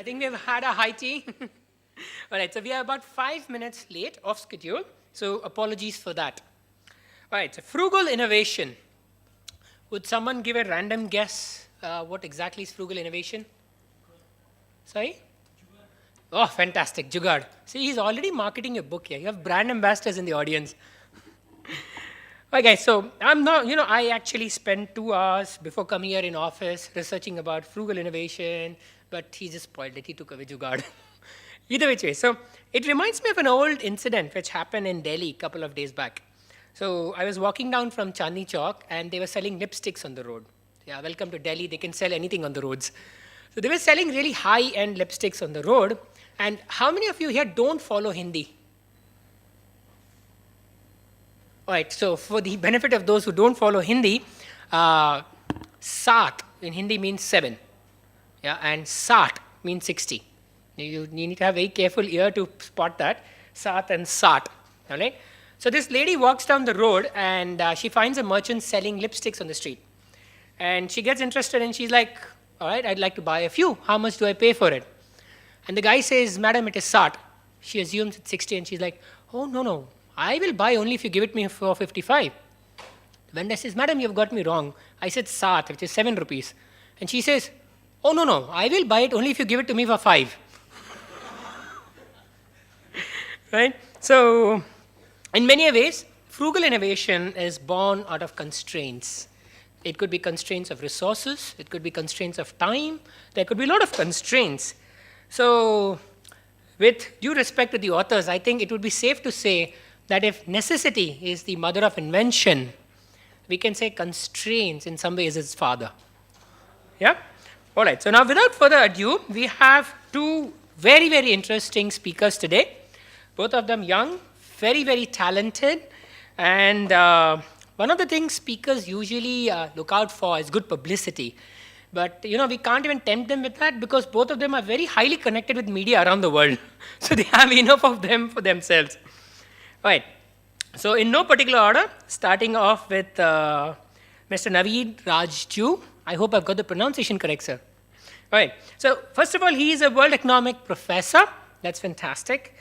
I think we've had a high tea. All right, so we are about 5 minutes late off schedule, so apologies for that. All right, so frugal innovation. Would someone give a random guess what exactly is frugal innovation? Sorry? Oh, fantastic, Jugaad. See, he's already marketing your book here. You have brand ambassadors in the audience. Okay, so I'm not, I actually spent 2 hours before coming here in office researching about frugal innovation, but he just spoiled it. He took away Jugaad. Either which way. So it reminds me of an old incident which happened in Delhi a couple of days back. So I was walking down from Chandni Chowk and they were selling lipsticks on the road. Yeah, welcome to Delhi. They can sell anything on the roads. So they were selling really high-end lipsticks on the road. And how many of you here don't follow Hindi? All right, so for the benefit of those who don't follow Hindi, Saat in Hindi means 7. Yeah, and Sat means 60. You need to have very careful ear to spot that, Saat and Sat. All right? So this lady walks down the road and she finds a merchant selling lipsticks on the street. And she gets interested and she's like, all right, I'd like to buy a few. How much do I pay for it? And the guy says, madam, it is Sat. She assumes it's 60 and she's like, oh, no. I will buy only if you give it me for 55. The vendor says, madam, you've got me wrong. I said Sat, which is 7 rupees. And she says, oh, no, I will buy it only if you give it to me for 5. Right? So, in many ways, frugal innovation is born out of constraints. It could be constraints of resources. It could be constraints of time. There could be a lot of constraints. So, with due respect to the authors, I think it would be safe to say that if necessity is the mother of invention, we can say constraints in some ways is father. Yeah? All right. So now without further ado, we have 2 very, very interesting speakers today. Both of them young, very, very talented. And one of the things speakers usually look out for is good publicity. But, we can't even tempt them with that because both of them are very highly connected with media around the world. So they have enough of them for themselves. All right. So in no particular order, starting off with Mr. Navi Radjou. I hope I've got the pronunciation correct, sir. All right. So first of all, he is a world economic professor. That's fantastic.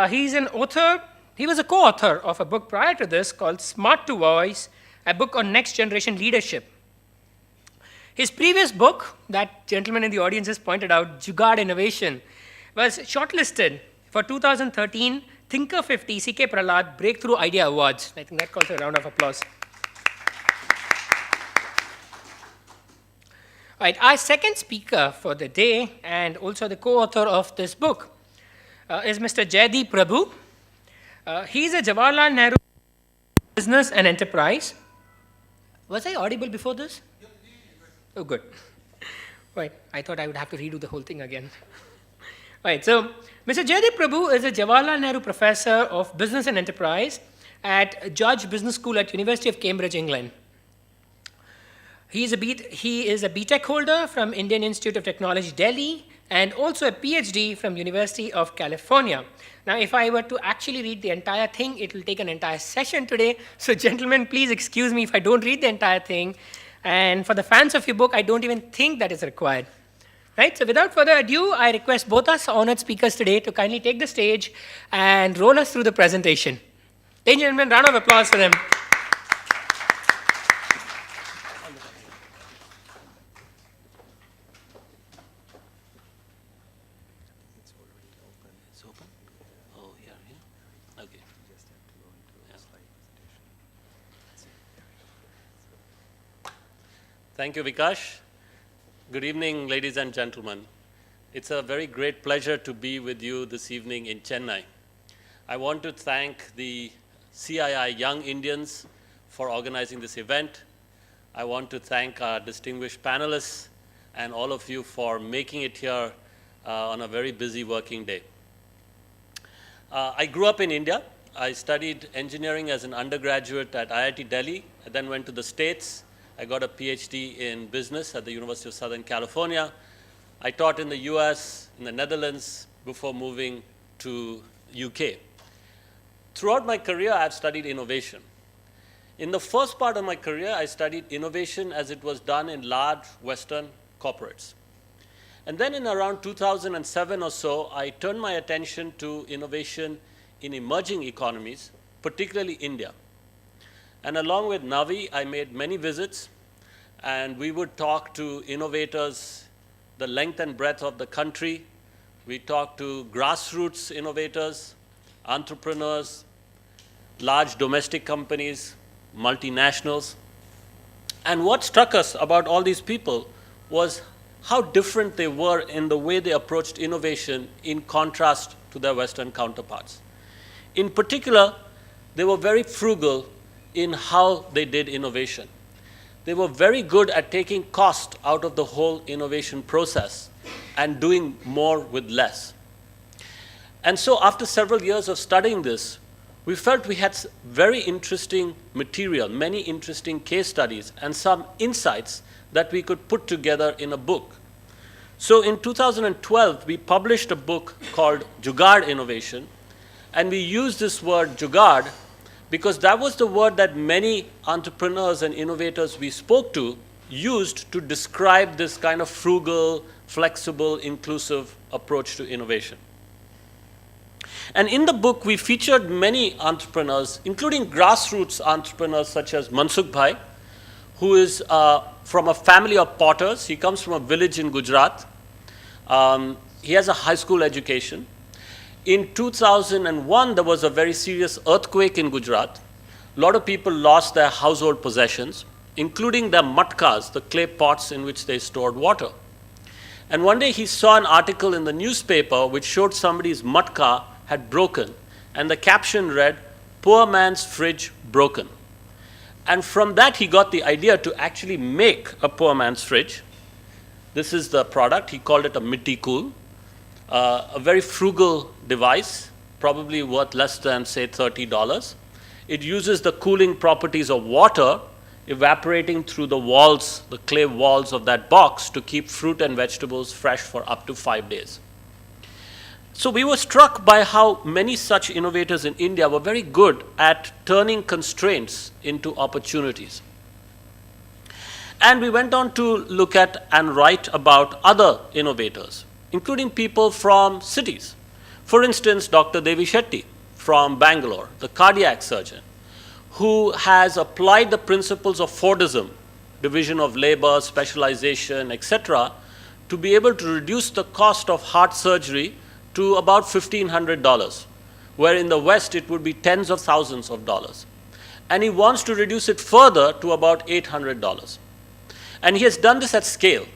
He's an author. He was a co-author of a book prior to this called Smart to Voice, a book on next generation leadership. His previous book, that gentleman in the audience has pointed out, Jugaad Innovation, was shortlisted for 2013 Thinker 50 C.K. Prahlad Breakthrough Idea Awards. I think that calls for a round of applause. All right, our second speaker for the day and also the co-author of this book is Mr. Jaideep Prabhu. He's a Jawaharlal Nehru Business and Enterprise. Was I audible before this? Oh, good. Right, I thought I would have to redo the whole thing again. Right, so Mr. Jaideep Prabhu is a Jawaharlal Nehru Professor of Business and Enterprise at George Business School at University of Cambridge, England. He is a BTech holder from Indian Institute of Technology, Delhi, and also a PhD from University of California. Now, if I were to actually read the entire thing, it will take an entire session today. So, gentlemen, please excuse me if I don't read the entire thing. And for the fans of your book, I don't even think that is required. Right? So, without further ado, I request both our honored speakers today to kindly take the stage and roll us through the presentation. Ladies and gentlemen, round of applause for them. Thank you, Vikash. Good evening, ladies and gentlemen. It's a very great pleasure to be with you this evening in Chennai. I want to thank the CII Young Indians for organizing this event. I want to thank our distinguished panelists and all of you for making it here on a very busy working day. I grew up in India. I studied engineering as an undergraduate at IIT Delhi, and then went to the States. I got a PhD in business at the University of Southern California. I taught in the US, in the Netherlands, before moving to UK. Throughout my career, I've studied innovation. In the first part of my career, I studied innovation as it was done in large Western corporates. And then in around 2007 or so, I turned my attention to innovation in emerging economies, particularly India. And along with Navi, I made many visits, and we would talk to innovators the length and breadth of the country. We talked to grassroots innovators, entrepreneurs, large domestic companies, multinationals. And what struck us about all these people was how different they were in the way they approached innovation in contrast to their Western counterparts. In particular, they were very frugal in how they did innovation. They were very good at taking cost out of the whole innovation process and doing more with less. And so after several years of studying this, we felt we had very interesting material, many interesting case studies, and some insights that we could put together in a book. So in 2012, we published a book called Jugaad Innovation, and we used this word Jugaad because that was the word that many entrepreneurs and innovators we spoke to used to describe this kind of frugal, flexible, inclusive approach to innovation. And in the book, we featured many entrepreneurs, including grassroots entrepreneurs such as Mansukh Bhai, who is from a family of potters. He comes from a village in Gujarat. He has a high school education. In 2001, there was a very serious earthquake in Gujarat. A lot of people lost their household possessions, including their matkas, the clay pots in which they stored water. And one day he saw an article in the newspaper which showed somebody's matka had broken, and the caption read, "Poor man's fridge broken." And from that he got the idea to actually make a poor man's fridge. This is the product. He called it a Mitti Cool, a very frugal device, probably worth less than, say, $30. It uses the cooling properties of water evaporating through the walls, the clay walls of that box, to keep fruit and vegetables fresh for up to 5 days. So we were struck by how many such innovators in India were very good at turning constraints into opportunities. And we went on to look at and write about other innovators, including people from cities. For instance, Dr. Devi Shetty from Bangalore, the cardiac surgeon, who has applied the principles of Fordism, division of labor, specialization, etc., to be able to reduce the cost of heart surgery to about $1,500, where in the West it would be tens of thousands of dollars. And he wants to reduce it further to about $800. And he has done this at scale.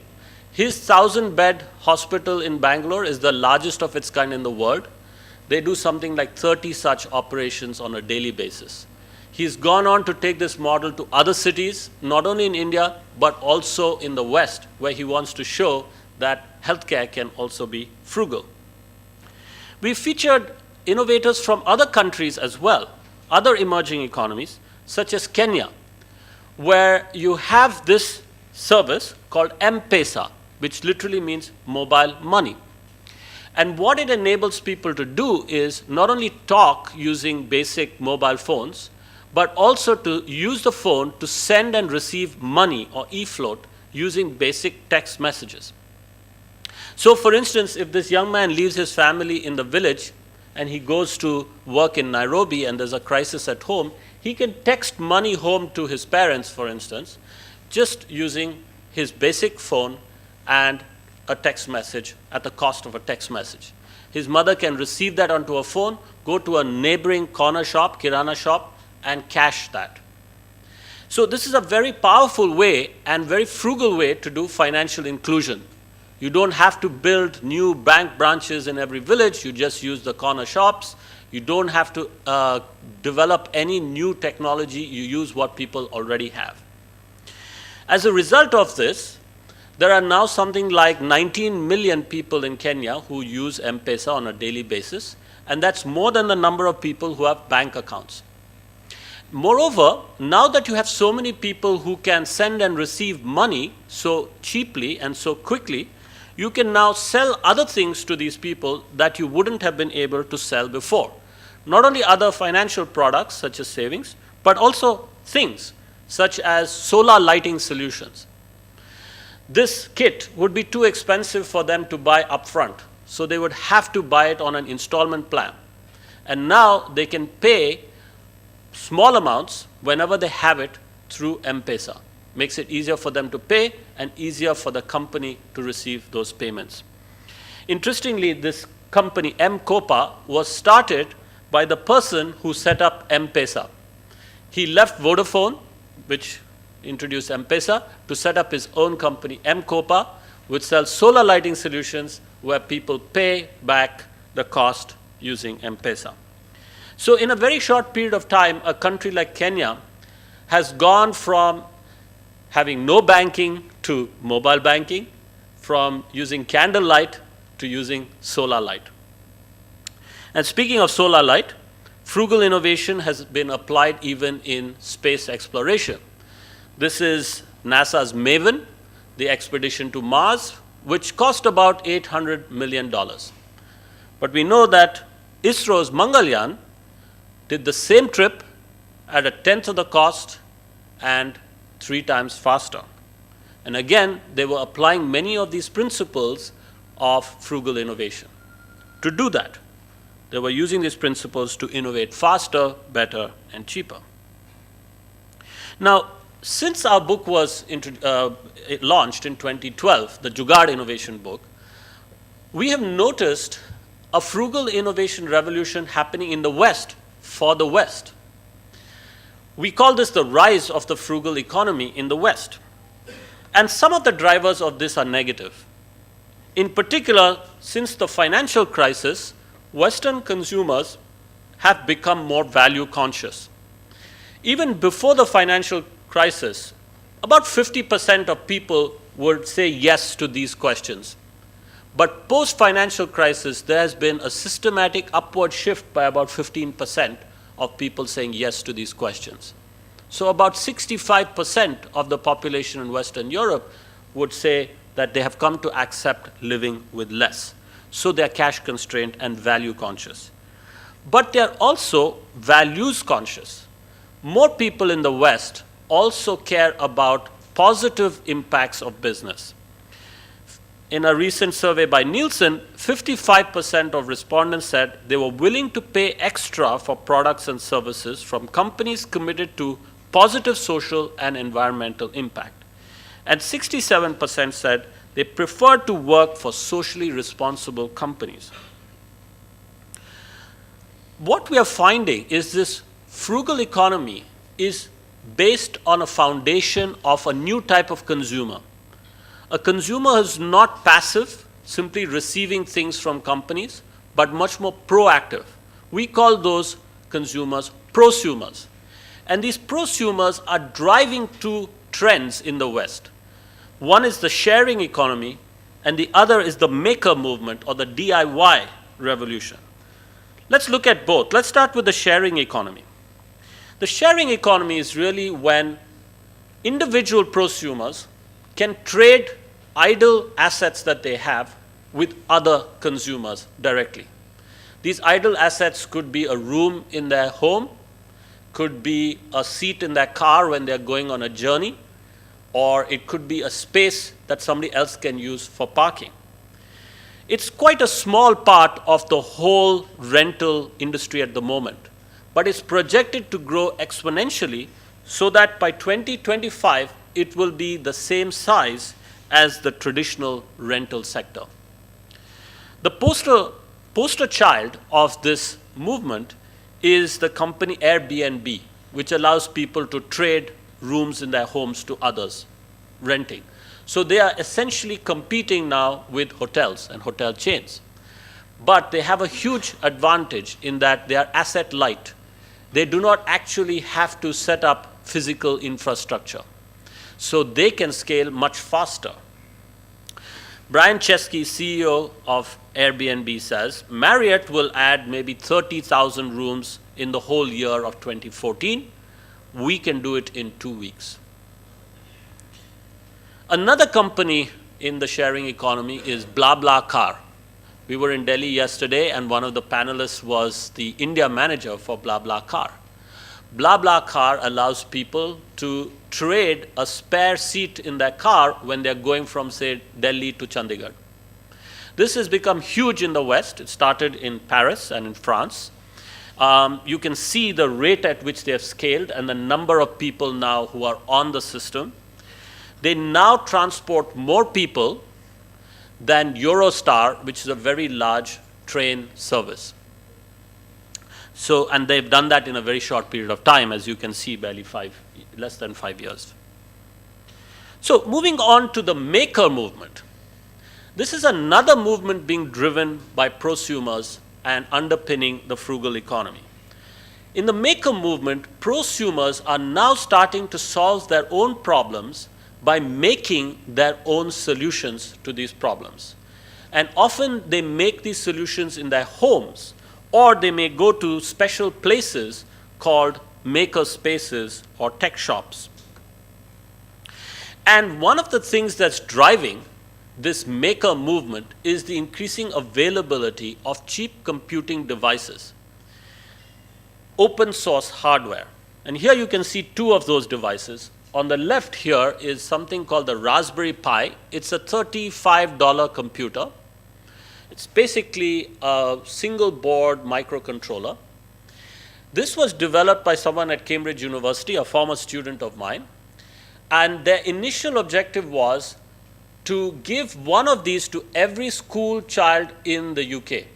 His 1,000-bed hospital in Bangalore is the largest of its kind in the world. They do something like 30 such operations on a daily basis. He's gone on to take this model to other cities, not only in India, but also in the West, where he wants to show that healthcare can also be frugal. We featured innovators from other countries as well, other emerging economies, such as Kenya, where you have this service called M-Pesa, which literally means mobile money. And what it enables people to do is not only talk using basic mobile phones, but also to use the phone to send and receive money or e-float using basic text messages. So for instance, if this young man leaves his family in the village and he goes to work in Nairobi and there's a crisis at home, he can text money home to his parents, for instance, just using his basic phone and a text message at the cost of a text message. His mother can receive that onto a phone, go to a neighboring corner shop, kirana shop, and cash that. So this is a very powerful way and very frugal way to do financial inclusion. You don't have to build new bank branches in every village. You just use the corner shops. You don't have to develop any new technology. You use what people already have. As a result of this, there are now something like 19 million people in Kenya who use M-Pesa on a daily basis, and that's more than the number of people who have bank accounts. Moreover, now that you have so many people who can send and receive money so cheaply and so quickly, you can now sell other things to these people that you wouldn't have been able to sell before. Not only other financial products such as savings, but also things such as solar lighting solutions. this kit would be too expensive for them to buy upfront. So they would have to buy it on an installment plan. And now they can pay small amounts whenever they have it through M-Pesa. Makes it easier for them to pay and easier for the company to receive those payments. Interestingly, this company, M-Copa, was started by the person who set up M-Pesa. He left Vodafone, which introduced M-Pesa, to set up his own company, M-Copa, which sells solar lighting solutions where people pay back the cost using M-Pesa. So in a very short period of time, a country like Kenya has gone from having no banking to mobile banking, from using candlelight to using solar light. And speaking of solar light, frugal innovation has been applied even in space exploration. This is NASA's MAVEN, the expedition to Mars, which cost about $800 million. But we know that ISRO's Mangalyaan did the same trip at a tenth of the cost and 3 times faster. And again, they were applying many of these principles of frugal innovation. To do that, they were using these principles to innovate faster, better, and cheaper. Now, since our book was launched in 2012, the Jugaad Innovation book, we have noticed a frugal innovation revolution happening in the West for the West. We call this the rise of the frugal economy in the West. And some of the drivers of this are negative. In particular, since the financial crisis, Western consumers have become more value conscious. Even before the financial crisis, about 50% of people would say yes to these questions. But post-financial crisis, there has been a systematic upward shift by about 15% of people saying yes to these questions. So about 65% of the population in Western Europe would say that they have come to accept living with less. So they're cash constrained and value conscious. But they're also values conscious. More people in the West also care about positive impacts of business. In a recent survey by Nielsen, 55% of respondents said they were willing to pay extra for products and services from companies committed to positive social and environmental impact. And 67% said they prefer to work for socially responsible companies. What we are finding is this frugal economy is based on a foundation of a new type of consumer. A consumer is not passive, simply receiving things from companies, but much more proactive. We call those consumers prosumers. And these prosumers are driving two trends in the West. One is the sharing economy, and the other is the maker movement or the DIY revolution. Let's look at both. Let's start with the sharing economy. The sharing economy is really when individual prosumers can trade idle assets that they have with other consumers directly. These idle assets could be a room in their home, could be a seat in their car when they're going on a journey, or it could be a space that somebody else can use for parking. It's quite a small part of the whole rental industry at the moment, but it's projected to grow exponentially so that by 2025, it will be the same size as the traditional rental sector. The poster child of this movement is the company Airbnb, which allows people to trade rooms in their homes to others, renting. So they are essentially competing now with hotels and hotel chains. But they have a huge advantage in that they are asset light. They do not actually have to set up physical infrastructure. So they can scale much faster. Brian Chesky, CEO of Airbnb, says Marriott will add maybe 30,000 rooms in the whole year of 2014. We can do it in 2 weeks. Another company in the sharing economy is BlaBlaCar. We were in Delhi yesterday, and one of the panelists was the India manager for BlaBlaCar. BlaBlaCar allows people to trade a spare seat in their car when they're going from, say, Delhi to Chandigarh. This has become huge in the West. It started in Paris and in France. You can see the rate at which they have scaled and the number of people now who are on the system. They now transport more people than Eurostar, which is a very large train service. So, and they've done that in a very short period of time, as you can see, less than 5 years. So, moving on to the maker movement. This is another movement being driven by prosumers and underpinning the frugal economy. In the maker movement, prosumers are now starting to solve their own problems by making their own solutions to these problems. And often they make these solutions in their homes, or they may go to special places called maker spaces or tech shops. And one of the things that's driving this maker movement is the increasing availability of cheap computing devices, open source hardware. And here you can see two of those devices. On the left here is something called the Raspberry Pi. It's a $35 computer. It's basically a single board microcontroller. This was developed by someone at Cambridge University, a former student of mine. And their initial objective was to give one of these to every school child in the UK.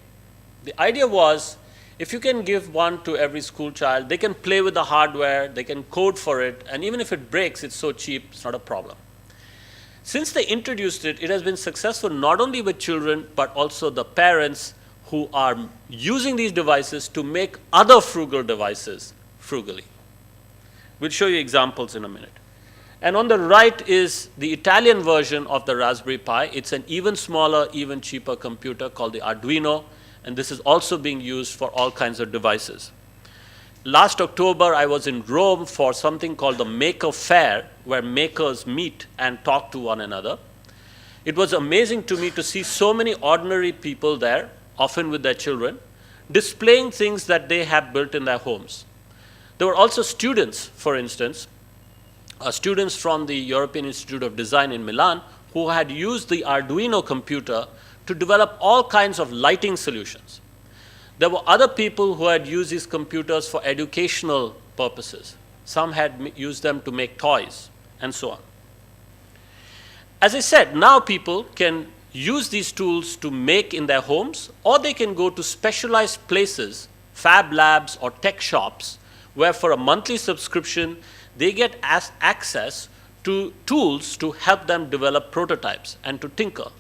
The idea was, if you can give one to every school child, they can play with the hardware, they can code for it, and even if it breaks, it's so cheap, it's not a problem. Since they introduced it, it has been successful not only with children, but also the parents who are using these devices to make other frugal devices frugally. We'll show you examples in a minute. And on the right is the Italian version of the Raspberry Pi. It's an even smaller, even cheaper computer called the Arduino, and this is also being used for all kinds of devices. Last October, I was in Rome for something called the Maker Fair, where makers meet and talk to one another. It was amazing to me to see so many ordinary people there, often with their children, displaying things that they have built in their homes. There were also students, for instance, students from the European Institute of Design in Milan, who had used the Arduino computer to develop all kinds of lighting solutions. There were other people who had used these computers for educational purposes. Some had used them to make toys, and so on. As I said, now people can use these tools to make in their homes, or they can go to specialized places, fab labs or tech shops, where for a monthly subscription, they get access to tools to help them develop prototypes and to tinker.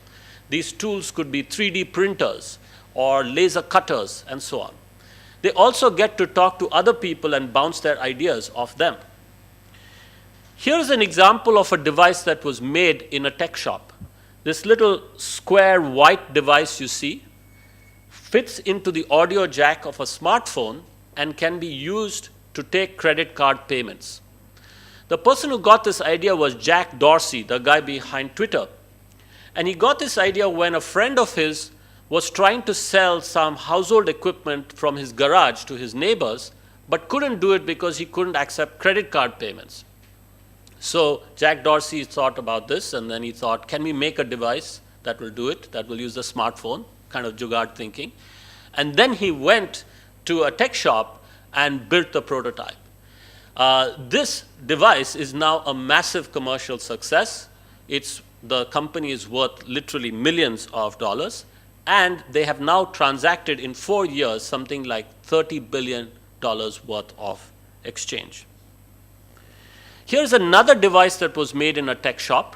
These tools could be 3D printers or laser cutters and so on. They also get to talk to other people and bounce their ideas off them. Here's an example of a device that was made in a tech shop. This little square white device you see fits into the audio jack of a smartphone and can be used to take credit card payments. The person who got this idea was Jack Dorsey, the guy behind Twitter. And he got this idea when a friend of his was trying to sell some household equipment from his garage to his neighbors, but couldn't do it because he couldn't accept credit card payments. So Jack Dorsey thought about this, and then he thought, can we make a device that will do it, that will use the smartphone, kind of jugaad thinking. And then he went to a tech shop and built the prototype. This device is now a massive commercial success. The company is worth literally millions of dollars, and they have now transacted in 4 years something like $30 billion worth of exchange. Here's another device that was made in a tech shop.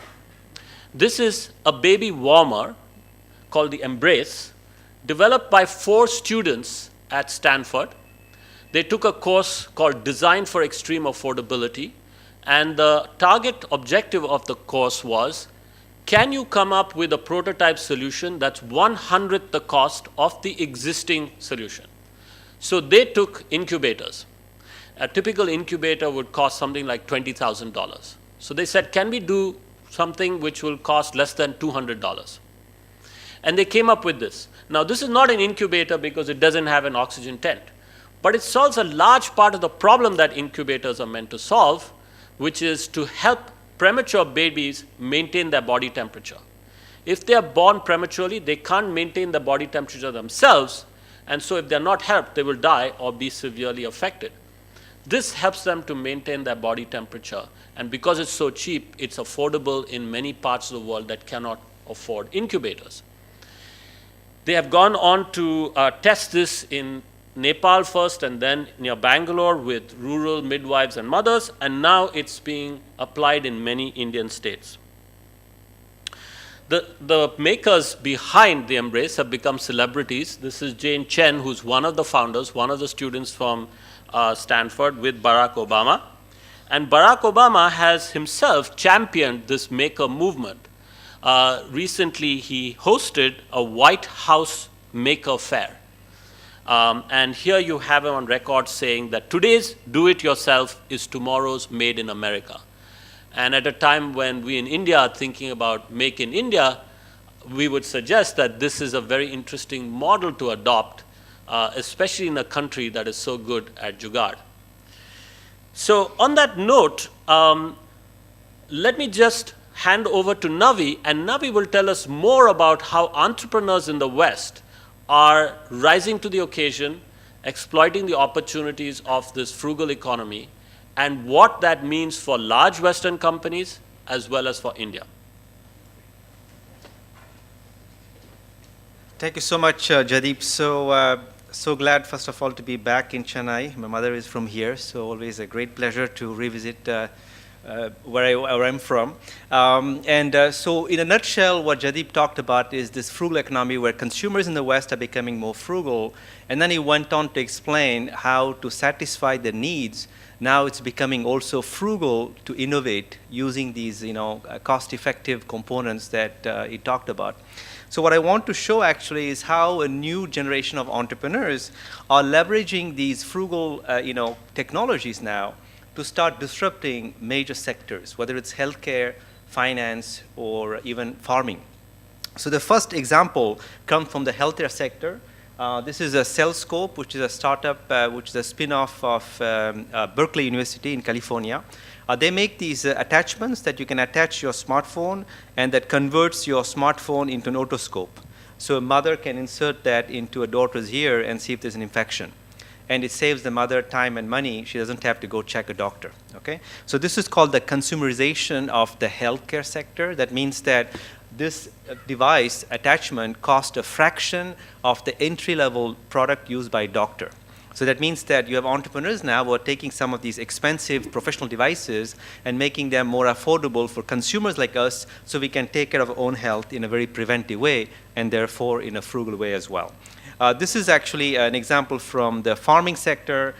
This is a baby warmer called the Embrace, developed by 4 students at Stanford. They took a course called Design for Extreme Affordability, and the target objective of the course was, can you come up with a prototype solution that's 1/100th the cost of the existing solution? So they took incubators. A typical incubator would cost something like $20,000. So they said, can we do something which will cost less than $200? And they came up with this. Now, this is not an incubator because it doesn't have an oxygen tent. But it solves a large part of the problem that incubators are meant to solve, which is to help premature babies maintain their body temperature. If they are born prematurely, they can't maintain the body temperature themselves, and so if they're not helped, they will die or be severely affected. This helps them to maintain their body temperature, and because it's so cheap, it's affordable in many parts of the world that cannot afford incubators. They have gone on to test this in Nepal first and then near Bangalore with rural midwives and mothers, and now it's being applied in many Indian states. The makers behind the Embrace have become celebrities. This is Jane Chen, who's one of the founders, one of the students from Stanford with Barack Obama. And Barack Obama has himself championed this maker movement. Recently, he hosted a White House Maker Fair. And here you have him on record saying that today's do-it-yourself is tomorrow's made in America. And at a time when we in India are thinking about make in India, we would suggest that this is a very interesting model to adopt, especially in a country that is so good at jugaad. So on that note, let me just hand over to Navi, and Navi will tell us more about how entrepreneurs in the West are rising to the occasion, exploiting the opportunities of this frugal economy, and what that means for large Western companies as well as for India. Thank you so much, Jaideep. So glad, first of all, to be back in Chennai. My mother is from here, so always a great pleasure to revisit where I'm from. So in a nutshell, what Jaideep talked about is this frugal economy where consumers in the West are becoming more frugal. And then he went on to explain how to satisfy their needs. Now it's becoming also frugal to innovate using these cost-effective components that he talked about. So what I want to show actually is how a new generation of entrepreneurs are leveraging these frugal technologies now to start disrupting major sectors, whether it's healthcare, finance, or even farming. So the first example comes from the healthcare sector. This is a CellScope, which is a startup, which is a spin-off of Berkeley University in California. They make these attachments that you can attach your smartphone and that converts your smartphone into an otoscope. So a mother can insert that into a daughter's ear and see if there's an infection. And it saves the mother time and money. She doesn't have to go check a doctor. Okay? So this is called the consumerization of the healthcare sector. That means that this device attachment costs a fraction of the entry-level product used by a doctor. So that means that you have entrepreneurs now who are taking some of these expensive professional devices and making them more affordable for consumers like us so we can take care of our own health in a very preventive way and therefore in a frugal way as well. This is actually an example from the farming sector.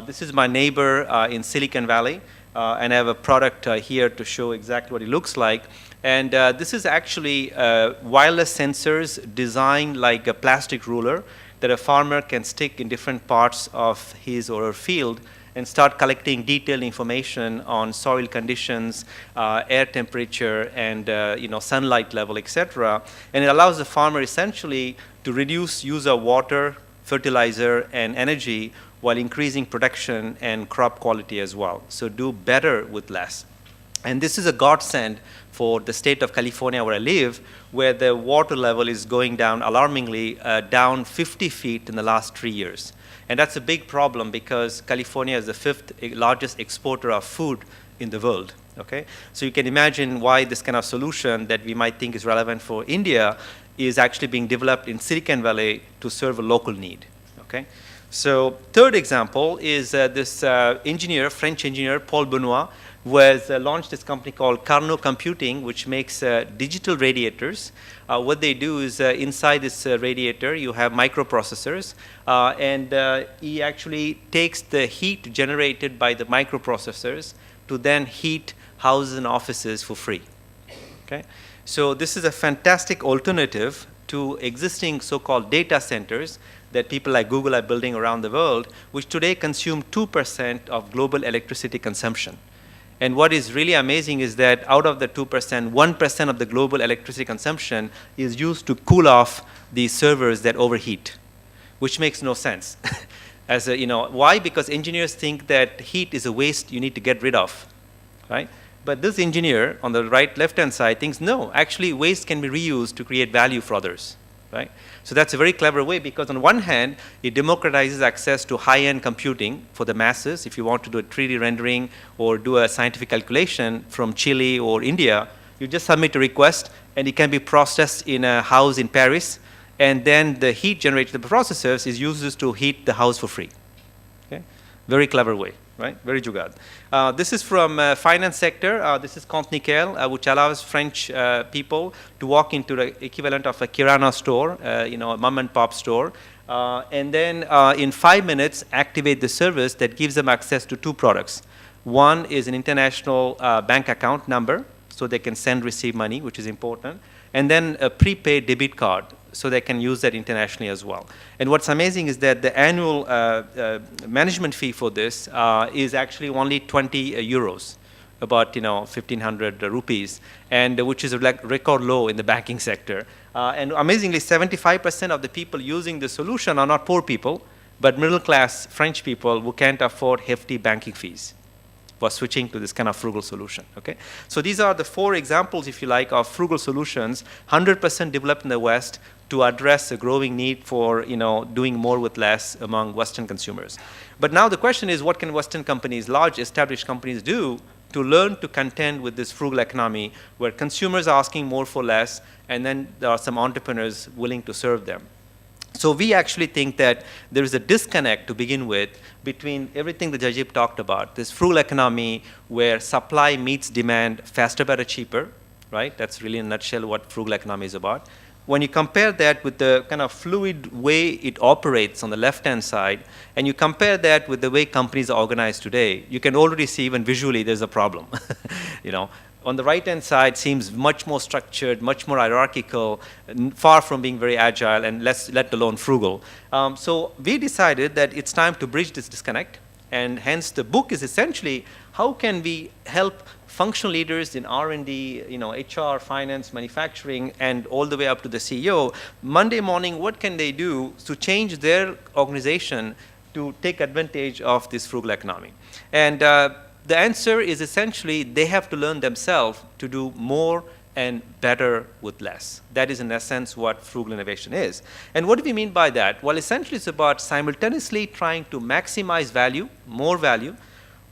This is my neighbor in Silicon Valley, and I have a product here to show exactly what it looks like. And this is actually wireless sensors designed like a plastic ruler that a farmer can stick in different parts of his or her field and start collecting detailed information on soil conditions, air temperature, and sunlight level, etc. And it allows the farmer essentially to reduce use of water, fertilizer, and energy while increasing production and crop quality as well. So do better with less. And this is a godsend for the state of California where I live, where the water level is going down alarmingly, down 50 feet in the last 3 years. And that's a big problem because California is the 5th largest exporter of food in the world. Okay? So you can imagine why this kind of solution that we might think is relevant for India is actually being developed in Silicon Valley to serve a local need. Okay? So third example is this engineer, French engineer, Paul Benoit, who has launched this company called Carnot Computing, which makes digital radiators. What they do is inside this radiator, you have microprocessors, and he actually takes the heat generated by the microprocessors to then heat houses and offices for free. Okay? So this is a fantastic alternative to existing so-called data centers that people like Google are building around the world, which today consume 2% of global electricity consumption. And what is really amazing is that out of the 2%, 1% of the global electricity consumption is used to cool off these servers that overheat, which makes no sense. As a, why? Because engineers think that heat is a waste you need to get rid of, right? But this engineer on the left-hand side thinks, no, actually waste can be reused to create value for others, right? So that's a very clever way, because on one hand, it democratizes access to high-end computing for the masses. If you want to do a 3D rendering or do a scientific calculation from Chile or India, you just submit a request and it can be processed in a house in Paris, and then the heat generated by the processors is used to heat the house for free. Okay? Very clever way, right? Very jugaad. This is from finance sector. This is Compte Nickel, which allows French people to walk into the equivalent of a Kirana store, a mom and pop store, and then in 5 minutes activate the service that gives them access to 2 products. One is an international bank account number, so they can send, receive money, which is important, and then a prepaid debit card, so they can use that internationally as well. And what's amazing is that the annual management fee for this is actually only 20 euros, about 1,500 rupees, and which is a record low in the banking sector. And amazingly, 75% of the people using the solution are not poor people, but middle-class French people who can't afford hefty banking fees for switching to this kind of frugal solution. Okay, so these are the 4 examples, if you like, of frugal solutions, 100% developed in the West to address a growing need for doing more with less among Western consumers. But now the question is, what can Western companies, large established companies, do to learn to contend with this frugal economy where consumers are asking more for less, and then there are some entrepreneurs willing to serve them? So we actually think that there is a disconnect to begin with between everything that Jaideep talked about, this frugal economy where supply meets demand faster, better, cheaper, right? That's really in a nutshell what frugal economy is about. When you compare that with the kind of fluid way it operates on the left-hand side, and you compare that with the way companies are organized today, you can already see even visually there's a problem. On the right-hand side seems much more structured, much more hierarchical, far from being very agile, and let alone frugal. So we decided that it's time to bridge this disconnect, and hence the book is essentially how can we help functional leaders in R&D, HR, finance, manufacturing, and all the way up to the CEO. Monday morning, what can they do to change their organization to take advantage of this frugal economy? And the answer is essentially they have to learn themselves to do more and better with less. That is in essence what frugal innovation is. And what do we mean by that? Well, essentially it's about simultaneously trying to maximize value, more value,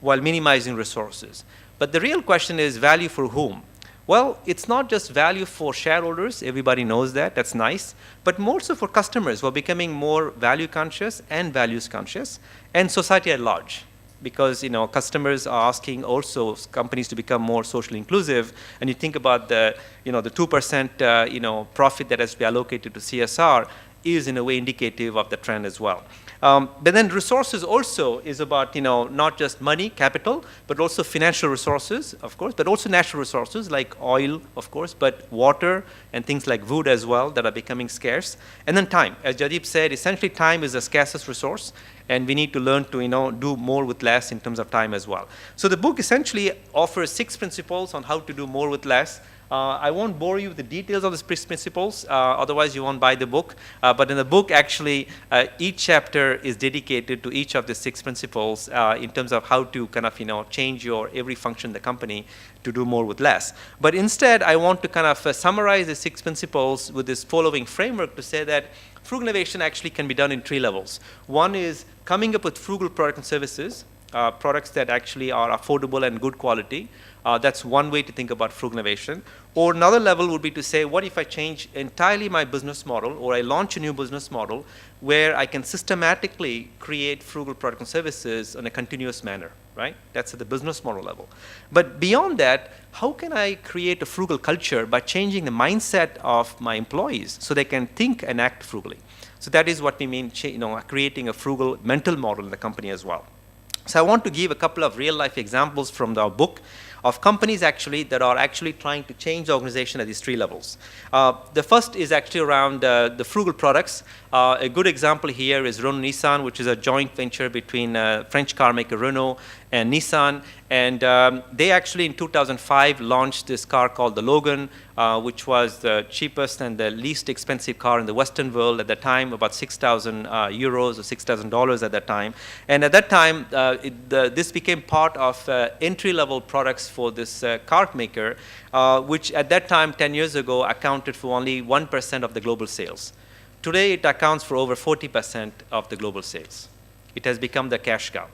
while minimizing resources. But the real question is value for whom? Well, it's not just value for shareholders, everybody knows that, that's nice, but more so for customers who are becoming more value conscious and values conscious, and society at large. Because customers are asking also companies to become more socially inclusive, and you think about the the 2% profit that has to be allocated to CSR is in a way indicative of the trend as well. But then resources also is about not just money, capital, but also financial resources, of course, but also natural resources like oil, of course, but water and things like wood as well that are becoming scarce. And then time. As Jaideep said, essentially time is the scarcest resource, and we need to learn to do more with less in terms of time as well. So the book essentially offers 6 principles on how to do more with less. I won't bore you with the details of these principles, otherwise you won't buy the book. But in the book, actually, each chapter is dedicated to each of the 6 principles in terms of how to kind of change your every function in the company to do more with less. But instead, I want to kind of summarize the 6 principles with this following framework to say that frugal innovation actually can be done in 3 levels. One is coming up with frugal products and services, products that actually are affordable and good quality. That's one way to think about frugal innovation. Or another level would be to say, what if I change entirely my business model, or I launch a new business model where I can systematically create frugal products and services in a continuous manner, right? That's at the business model level. But beyond that, how can I create a frugal culture by changing the mindset of my employees so they can think and act frugally? So that is what we mean, creating a frugal mental model in the company as well. So I want to give a couple of real-life examples from our book. of companies actually that are actually trying to change the organization at these three levels. The first is actually around the frugal products. A good example here is Renault Nissan, which is a joint venture between French car maker Renault and Nissan. And they actually in 2005 launched this car called the Logan, which was the cheapest and the least expensive car in the Western world at the time, about 6,000 euros or $6,000 at that time. And at that time, this became part of entry-level products for this car maker, which at that time, 10 years ago, accounted for only 1% of the global sales. Today, it accounts for over 40% of the global sales. It has become the cash cow.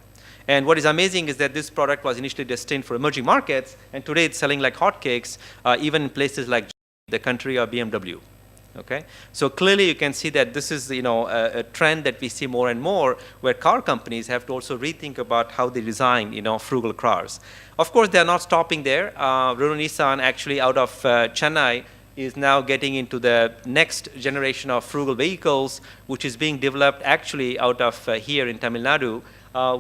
And what is amazing is that this product was initially destined for emerging markets, and today it's selling like hotcakes, even in places like the country or BMW. Okay, so clearly you can see that this is a trend that we see more and more, where car companies have to also rethink about how they design frugal cars. Of course, they are not stopping there. Renault Nissan actually out of Chennai is now getting into the next generation of frugal vehicles, which is being developed actually out of here in Tamil Nadu,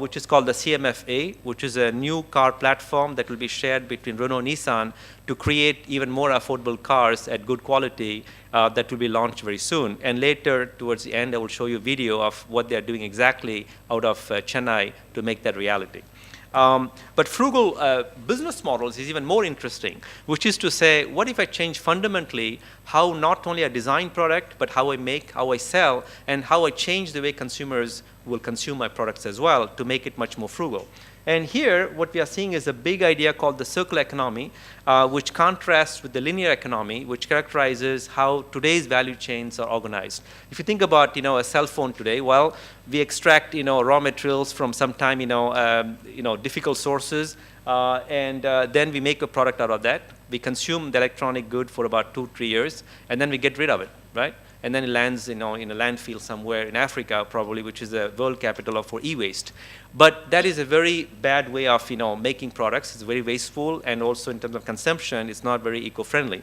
which is called the CMF-A, which is a new car platform that will be shared between Renault and Nissan to create even more affordable cars at good quality that will be launched very soon. And later, towards the end, I will show you a video of what they are doing exactly out of Chennai to make that reality. But frugal business models is even more interesting, which is to say, what if I change fundamentally how not only I design product, but how I make, how I sell, and how I change the way consumers will consume my products as well to make it much more frugal. And here, what we are seeing is a big idea called the circular economy, which contrasts with the linear economy, which characterizes how today's value chains are organized. If you think about, a cell phone today, well, we extract, raw materials from sometime, difficult sources, and then we make a product out of that. We consume the electronic good for about 2-3 years, and then we get rid of it, right? And then it lands, in a landfill somewhere in Africa, probably, which is the world capital for e-waste. But that is a very bad way of, making products. It's very wasteful, and also in terms of consumption, it's not very eco-friendly.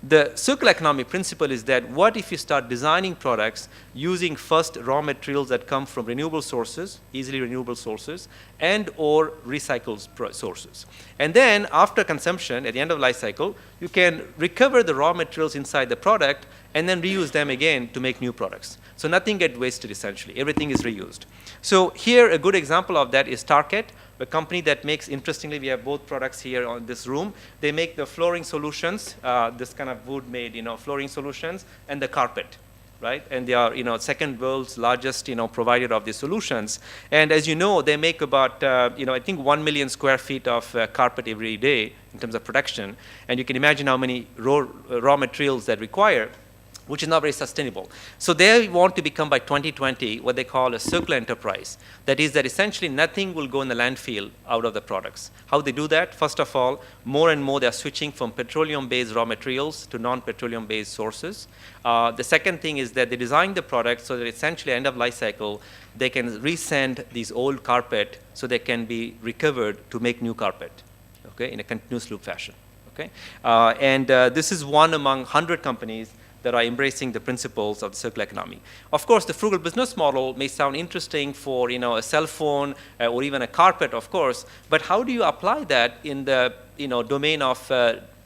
The circular economy principle is that what if you start designing products using first raw materials that come from renewable sources, easily renewable sources, and or recycled sources. And then after consumption, at the end of life cycle, you can recover the raw materials inside the product and then reuse them again to make new products. So nothing gets wasted essentially, everything is reused. So here a good example of that is Target, a company that makes, interestingly, we have both products here on this room. They make the flooring solutions, this kind of wood made, flooring solutions, and the carpet, right? And they are, second world's largest, provider of these solutions. And as you know, they make about, I think 1 million square feet of carpet every day in terms of production. And you can imagine how many raw materials that require, which is not very sustainable. So they want to become by 2020 what they call a circular enterprise. That is that essentially nothing will go in the landfill out of the products. How they do that? First of all, more and more they are switching from petroleum-based raw materials to non-petroleum-based sources. The second thing is that they design the product so that essentially end of life cycle, they can resend these old carpet so they can be recovered to make new carpet, okay, in a continuous loop fashion. Okay? This is one among 100 companies that are embracing the principles of the circular economy. Of course, the frugal business model may sound interesting for a cell phone or even a carpet, of course, but how do you apply that in the domain of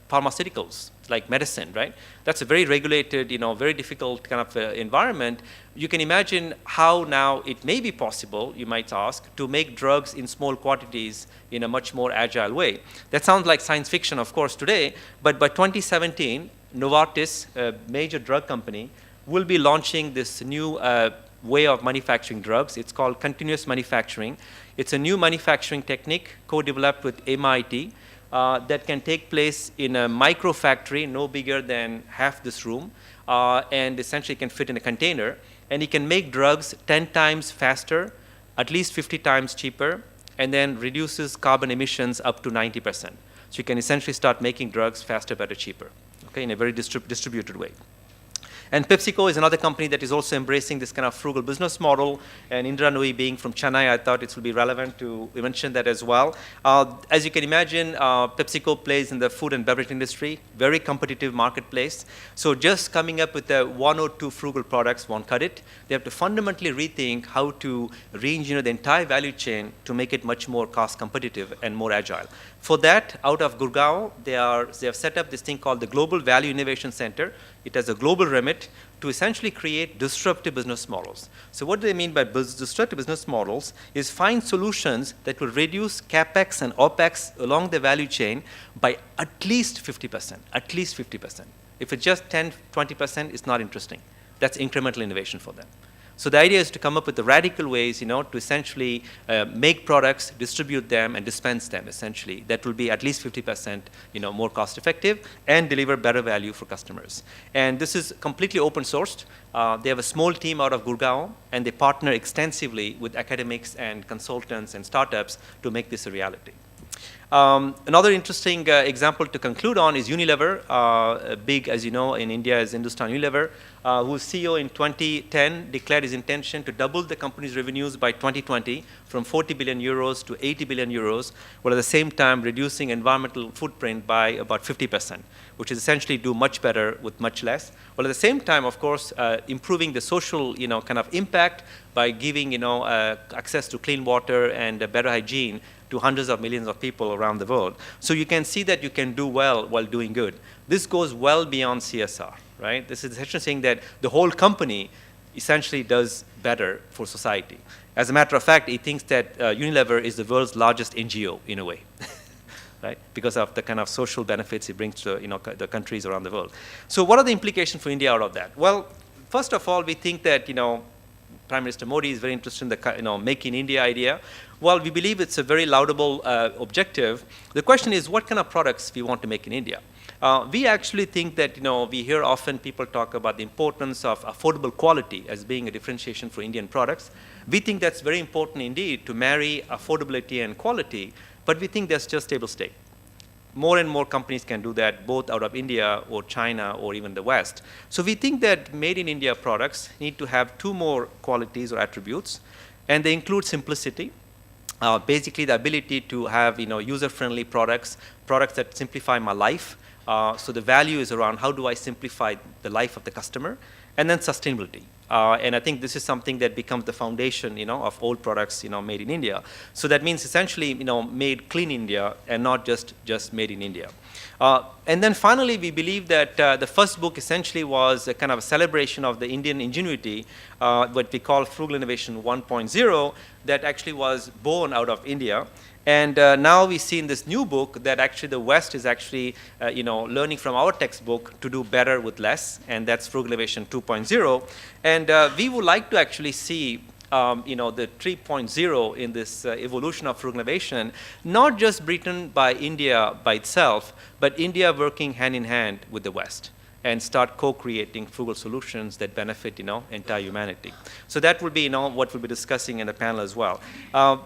pharmaceuticals, like medicine, right? That's a very regulated, very difficult kind of environment. You can imagine how now it may be possible, you might ask, to make drugs in small quantities in a much more agile way. That sounds like science fiction, of course, today, but by 2017, Novartis, a major drug company, will be launching this new way of manufacturing drugs. It's called continuous manufacturing. It's a new manufacturing technique co-developed with MIT that can take place in a micro factory no bigger than half this room, and essentially can fit in a container. And it can make drugs 10 times faster, at least 50 times cheaper, and then reduces carbon emissions up to 90%. So you can essentially start making drugs faster, better, cheaper. Okay, in a very distributed way. And PepsiCo is another company that is also embracing this kind of frugal business model. And Indra Nui being from Chennai, I thought it would be relevant to mention that as well. As you can imagine, PepsiCo plays in the food and beverage industry, very competitive marketplace. So just coming up with one or two frugal products won't cut it. They have to fundamentally rethink how to re-engineer the entire value chain to make it much more cost competitive and more agile. For that, out of Gurgaon, they have set up this thing called the Global Value Innovation Center. It has a global remit to essentially create disruptive business models. So what do they mean by disruptive business models is find solutions that will reduce CapEx and OpEx along the value chain by at least 50%, at least 50%. If it's just 10, 20%, it's not interesting. That's incremental innovation for them. So the idea is to come up with the radical ways, to essentially make products, distribute them, and dispense them, essentially. That will be at least 50%, more cost effective and deliver better value for customers. And this is completely open sourced. They have a small team out of Gurgaon, and they partner extensively with academics and consultants and startups to make this a reality. Another interesting example to conclude on is Unilever. Big, as you know, in India is Hindustan Unilever, whose CEO in 2010 declared his intention to double the company's revenues by 2020 from 40 billion euros to 80 billion euros, while at the same time reducing environmental footprint by about 50%, which is essentially do much better with much less. While at the same time, of course, improving the social, kind of impact by giving, access to clean water and better hygiene to hundreds of millions of people around the world. So you can see that you can do well while doing good. This goes well beyond CSR, right? This is essentially saying that the whole company essentially does better for society. As a matter of fact, he thinks that Unilever is the world's largest NGO in a way, right? Because of the kind of social benefits it brings to the countries around the world. So what are the implications for India out of that? Well, first of all, we think that Prime Minister Modi is very interested in the Make in India idea. Well, we believe it's a very laudable objective. The question is, what kind of products we want to make in India? We actually think that, we hear often people talk about the importance of affordable quality as being a differentiation for Indian products. We think that's very important indeed to marry affordability and quality, but we think that's just table stake. More and more companies can do that, both out of India or China or even the West. So we think that made in India products need to have two more qualities or attributes, and they include simplicity. Basically, the ability to have user-friendly products that simplify my life. So the value is around how do I simplify the life of the customer, and then sustainability. And I think this is something that becomes the foundation, of all products, made in India. So that means essentially, made clean India and not just made in India. And then finally, we believe that the first book essentially was a kind of a celebration of the Indian ingenuity, what we call Frugal Innovation 1.0, that actually was born out of India. And now we see in this new book that actually the West is actually, learning from our textbook to do better with less, and that's Frugal Innovation 2.0. And we would like to actually see, the 3.0 in this evolution of frugal innovation, not just written by India by itself, but India working hand in hand with the West, and start co-creating frugal solutions that benefit, entire humanity. So that will be, what we'll be discussing in the panel as well.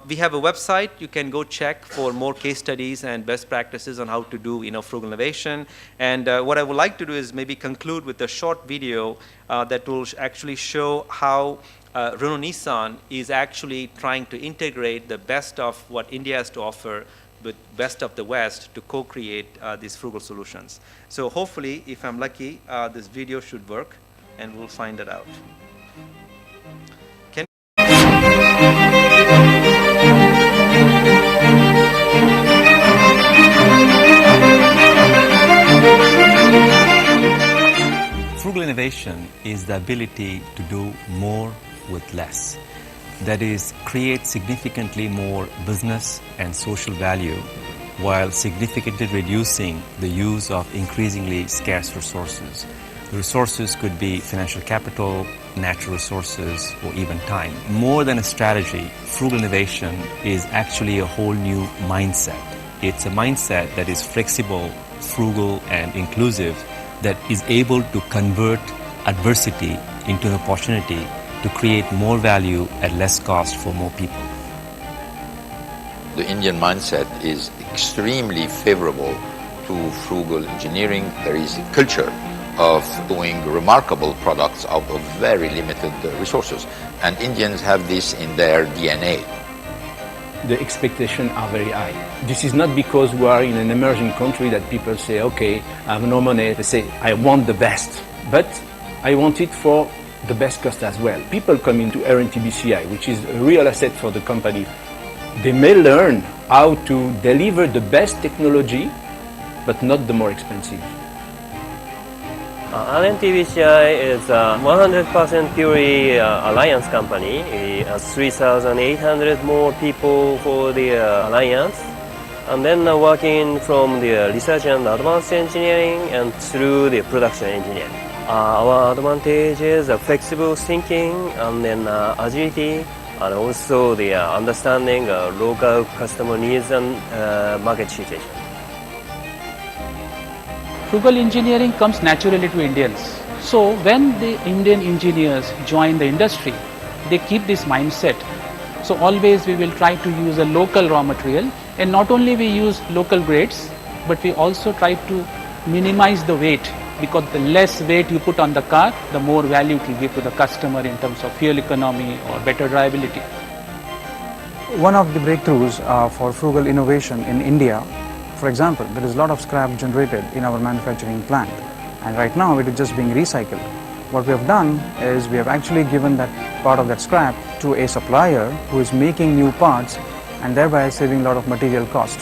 We have a website. You can go check for more case studies and best practices on how to do, frugal innovation. And what I would like to do is maybe conclude with a short video that will actually show how Renault Nissan is actually trying to integrate the best of what India has to offer with best of the West to co-create these frugal solutions. So hopefully, if I'm lucky, this video should work, and we'll find it out. Frugal innovation is the ability to do more with less. That is, create significantly more business and social value while significantly reducing the use of increasingly scarce resources. The resources could be financial capital, natural resources, or even time. More than a strategy, frugal innovation is actually a whole new mindset. It's a mindset that is flexible, frugal, and inclusive, that is able to convert adversity into an opportunity to create more value at less cost for more people. The Indian mindset is extremely favorable to frugal engineering. There is a culture of doing remarkable products out of very limited resources. And Indians have this in their DNA. The expectations are very high. This is not because we are in an emerging country that people say, okay, I have no money. They say, I want the best, but I want it for the best cost as well. People come into RNTBCI, which is a real asset for the company. They may learn how to deliver the best technology, but not the more expensive. RNTBCI is a 100% purely alliance company. We have 3,800 more people for the alliance. And then working from the research and advanced engineering and through the production engineering. Our advantage is flexible thinking and then agility and also the understanding local customer needs and market situation. Frugal engineering comes naturally to Indians. So when the Indian engineers join the industry, they keep this mindset. So always we will try to use a local raw material, and not only we use local grades, but we also try to minimize the weight, because the less weight you put on the car, the more value it will give to the customer in terms of fuel economy or better drivability. One of the breakthroughs for frugal innovation in India, for example, there is a lot of scrap generated in our manufacturing plant, and right now it is just being recycled. What we have done is we have actually given that part of that scrap to a supplier who is making new parts and thereby saving a lot of material cost.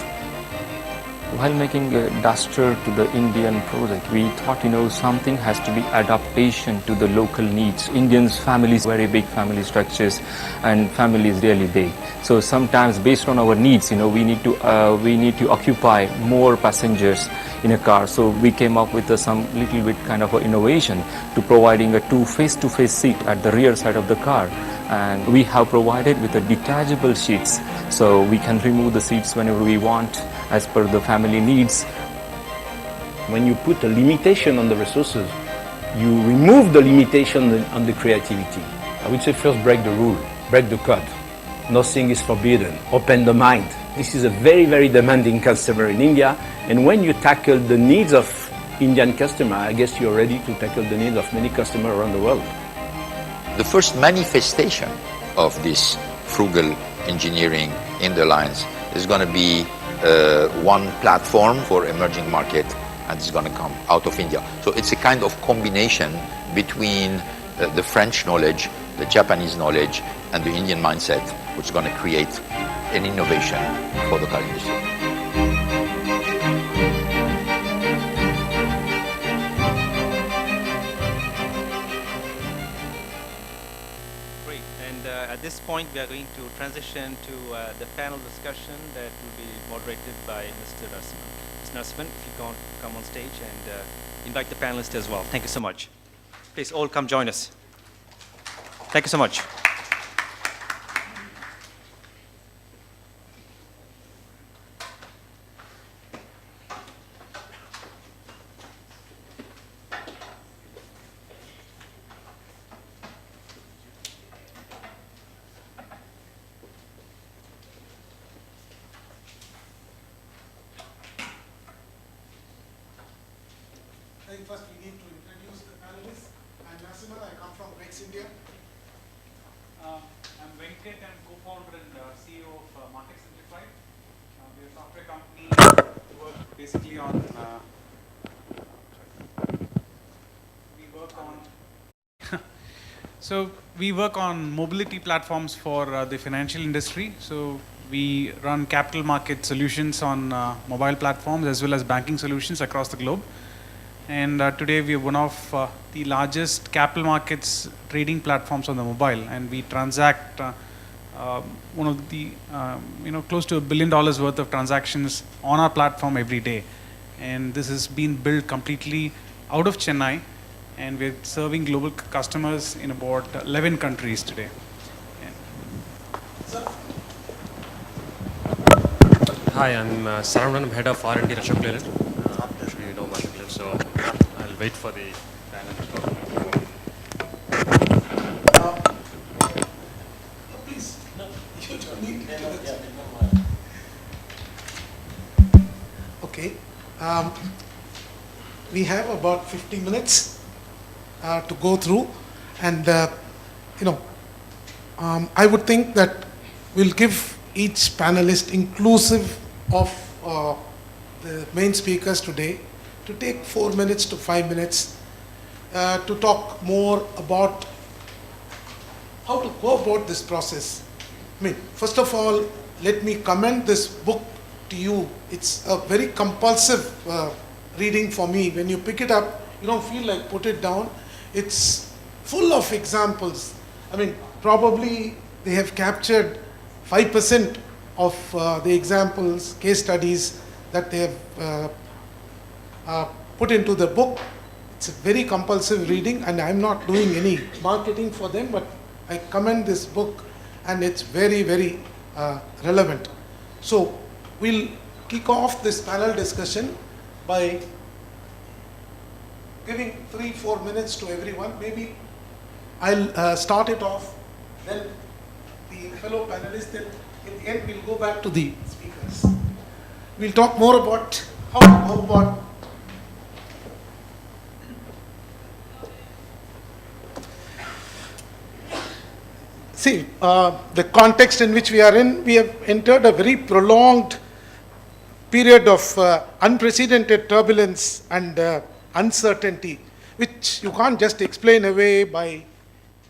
While making a duster to the Indian project, we thought, something has to be adaptation to the local needs. Indians' families, very big family structures, and family is really big. So sometimes, based on our needs, we need to occupy more passengers in a car. So we came up with some little bit kind of innovation to providing a two face-to-face seat at the rear side of the car. And we have provided with a detachable sheets, so we can remove the seats whenever we want as per the family needs. When you put a limitation on the resources, you remove the limitation on the creativity. I would say first break the rule, break the code. Nothing is forbidden, open the mind. This is a very, very demanding customer in India, and when you tackle the needs of Indian customer, I guess you're ready to tackle the needs of many customers around the world. The first manifestation of this frugal engineering in the lines is going to be one platform for emerging market, and it's going to come out of India. So it's a kind of combination between the French knowledge, the Japanese knowledge, and the Indian mindset, which is going to create an innovation for the car industry. Great. And at this point, we are going to transition to the panel discussion that will be moderated by Mr. Narasimhan. Mr. Narasimhan, if you can come on stage and invite the panelists as well. Thank you so much. Please all come join us. Thank you so much. I think first we need to introduce the panelists. I'm Narasimhan, I come from India. I'm Venkat, I'm co-founder and CEO of Market Simplified. We're a software company who work basically on we work on mobility platforms for the financial industry. So we run capital market solutions on mobile platforms as well as banking solutions across the globe. And today we are one of the largest capital markets trading platforms on the mobile, and we transact one of the close to $1 billion worth of transactions on our platform every day. And this has been built completely out of Chennai, and we're serving global customers in about 11 countries today. Hi, I'm Saravanan. I'm head of R&D at Ashok Leyland. I'm sure you know about it, so I'll wait for the panel to go. Please, you don't need to. Okay. we have about 50 minutes to go through, and I would think that we'll give each panelist, inclusive of the main speakers today, to take 4 minutes to 5 minutes to talk more about how to go about this process. First of all, let me commend this book to you. It's a very compulsive reading for me. When you pick it up, you don't feel like put it down. It's full of examples. Probably they have captured 5% of the examples, case studies that they have put into the book. It's a very compulsive reading, and I'm not doing any marketing for them, but I commend this book, and it's very, very relevant. So we'll kick off this panel discussion by giving 3-4 minutes to everyone. Maybe I'll start it off, then the fellow panelists, then in the end we'll go back to the speakers. We'll talk more about how about the context in which we are in. We have entered a very prolonged period of unprecedented turbulence and uncertainty, which you can't just explain away by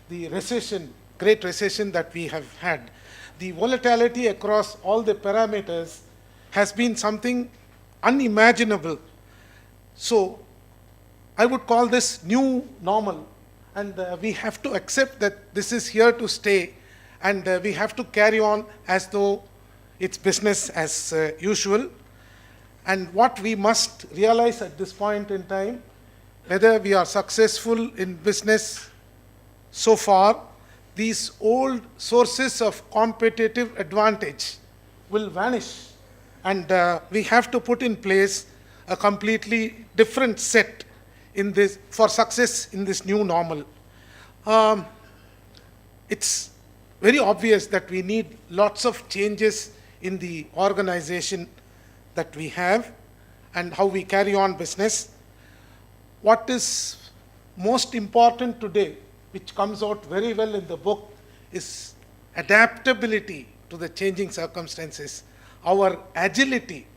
the recession, great recession that we have had. The volatility across all the parameters has been something unimaginable. So I would call this new normal, and we have to accept that this is here to stay, and we have to carry on as though it's business as usual. And what we must realize at this point in time, whether we are successful in business so far, these old sources of competitive advantage will vanish, and we have to put in place a completely different set in this for success in this new normal. It's very obvious that we need lots of changes in the organization that we have and how we carry on business. What is most important today, which comes out very well in the book, is adaptability to the changing circumstances, our agility,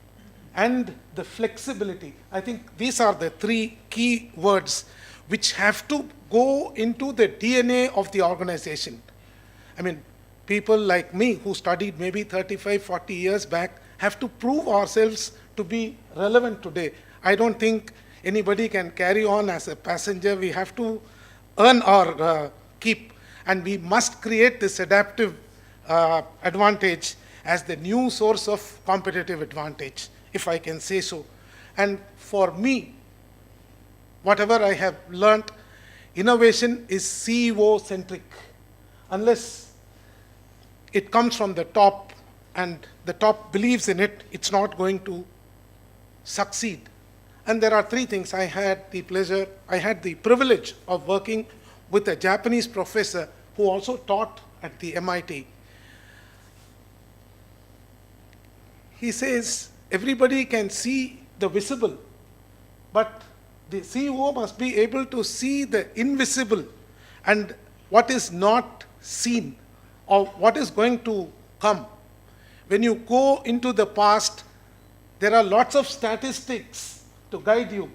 and the flexibility. I think these are the three key words which have to go into the DNA of the organization. People like me who studied maybe 35, 40 years back have to prove ourselves to be relevant today. I don't think anybody can carry on as a passenger. We have to earn our keep, and we must create this adaptive advantage as the new source of competitive advantage, if I can say so. And for me, whatever I have learnt, innovation is CEO-centric. Unless it comes from the top and the top believes in it, it's not going to succeed. And there are three things. I had the privilege of working with a Japanese professor who also taught at the MIT. He says, everybody can see the visible, but the CEO must be able to see the invisible and what is not seen or what is going to come. When you go into the past, there are lots of statistics to guide you.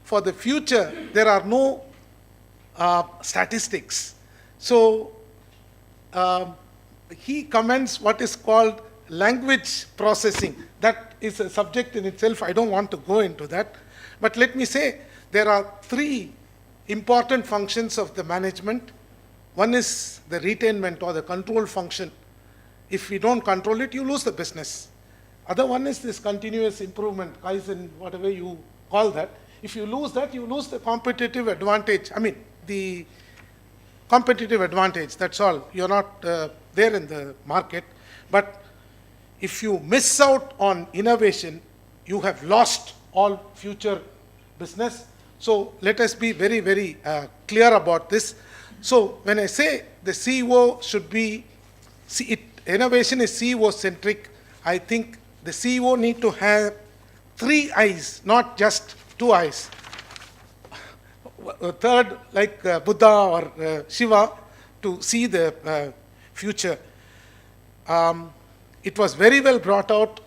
For the future, there are no statistics. So he commends what is called language processing. That is a subject in itself. I don't want to go into that. But let me say, there are three important functions of the management. One is the retainment or the control function. If we don't control it, you lose the business. Other one is this continuous improvement, Kaizen, whatever you call that. If you lose that, you lose the competitive advantage. The competitive advantage, that's all. You're not there in the market. But if you miss out on innovation, you have lost all future business. So let us be very, very clear about this. So when I say the CEO should be, innovation is CEO-centric, I think the CEO need to have 3 eyes, not just 2 eyes. third, like Buddha or Shiva, to see the future. It was very well brought out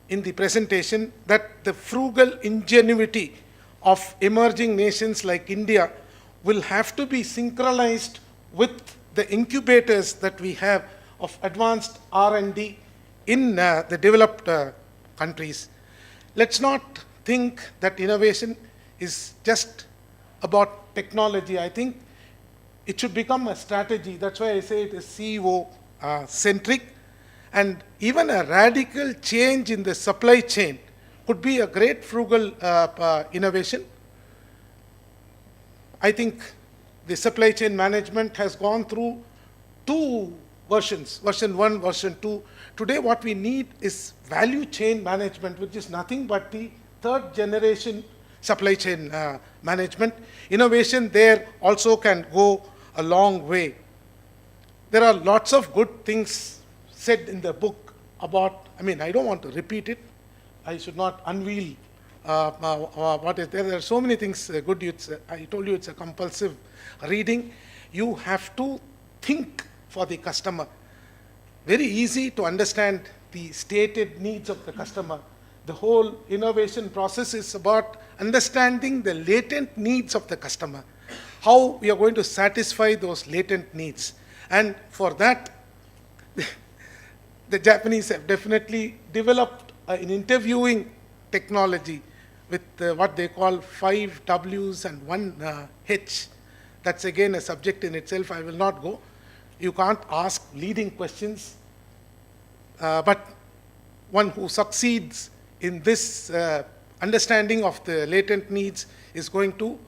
in the presentation that the frugal ingenuity of emerging nations like India will have to be synchronized with the incubators that we have of advanced R&D in the developed countries. Let's not think that innovation is just about technology. I think it should become a strategy. That's why I say it is CEO centric. And even a radical change in the supply chain could be a great frugal innovation. I think the supply chain management has gone through two versions, version 1, version 2. Today what we need is value chain management, which is nothing but the third generation supply chain management. Innovation there also can go a long way. There are lots of good things said in the book about, I don't want to repeat it. I should not unveil what is there. There are so many things good. I told you it's a compulsive reading. You have to think for the customer. Very easy to understand the stated needs of the customer. The whole innovation process is about understanding the latent needs of the customer, how we are going to satisfy those latent needs. And for that, the Japanese have definitely developed an interviewing technology with what they call 5 W's and 1 H. That's again a subject in itself. I will not go. You can't ask leading questions, but one who succeeds in this understanding of the latent needs is going to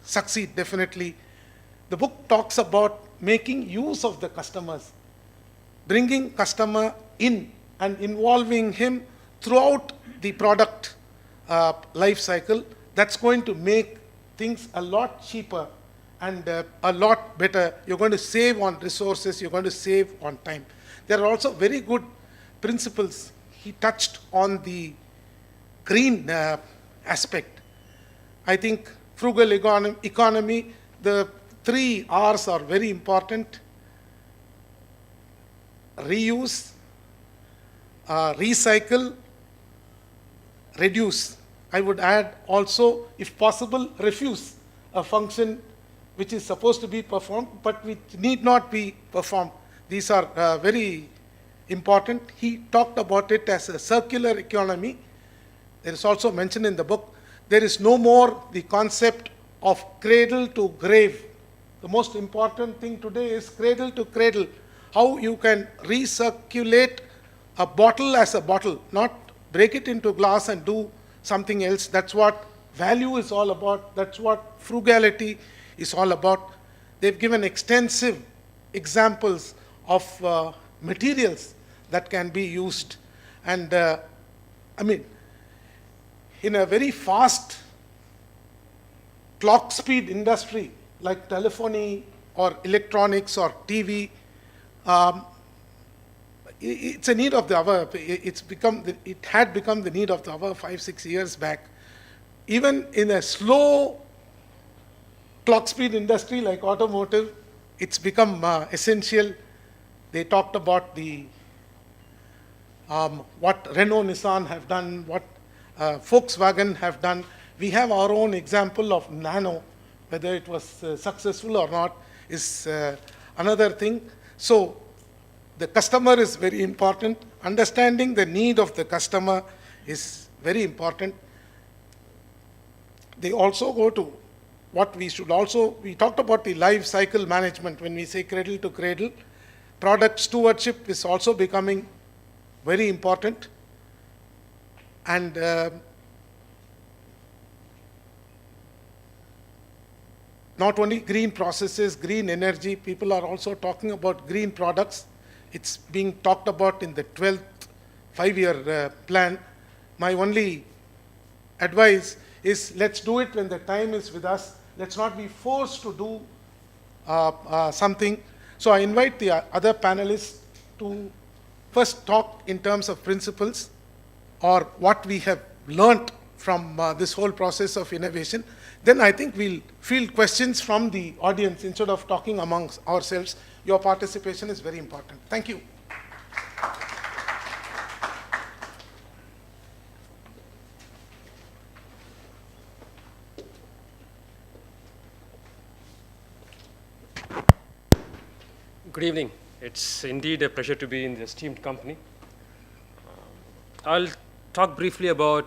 succeed definitely. The book talks about making use of the customers, bringing customer in and involving him throughout the product life cycle. That's going to make things a lot cheaper and a lot better. You're going to save on resources, you're going to save on time. There are also very good principles. He touched on the green aspect. I think frugal economy, the 3 R's are very important. Reuse, recycle, reduce. I would add also, if possible, refuse a function which is supposed to be performed but which need not be performed. These are very important. He talked about it as a circular economy. There is also mentioned in the book, there is no more the concept of cradle to grave. The most important thing today is cradle to cradle. How you can recirculate a bottle as a bottle, not break it into glass and do something else. That's what value is all about. That's what frugality is all about. They've given extensive examples of materials that can be used. And in a very fast clock speed industry like telephony or electronics or TV, it's a need of the hour. It had become the need of the hour 5-6 years back. Even in a slow clock speed industry like automotive, it's become essential. They talked about the what Renault, Nissan have done, what Volkswagen have done. We have our own example of Nano. Whether it was successful or not is another thing. So the customer is very important. Understanding the need of the customer is very important. They also go to what we talked about the life cycle management when we say cradle to cradle. Product stewardship is also becoming very important. And not only green processes, green energy, people are also talking about green products. It's being talked about in the 12th 5-year plan. My only advice is let's do it when the time is with us. Let's not be forced to do something. So I invite the other panelists to first talk in terms of principles or what we have learnt from this whole process of innovation. Then I think we'll field questions from the audience instead of talking amongst ourselves. Your participation is very important. Thank you. Good evening. It's indeed a pleasure to be in the esteemed company. I'll talk briefly about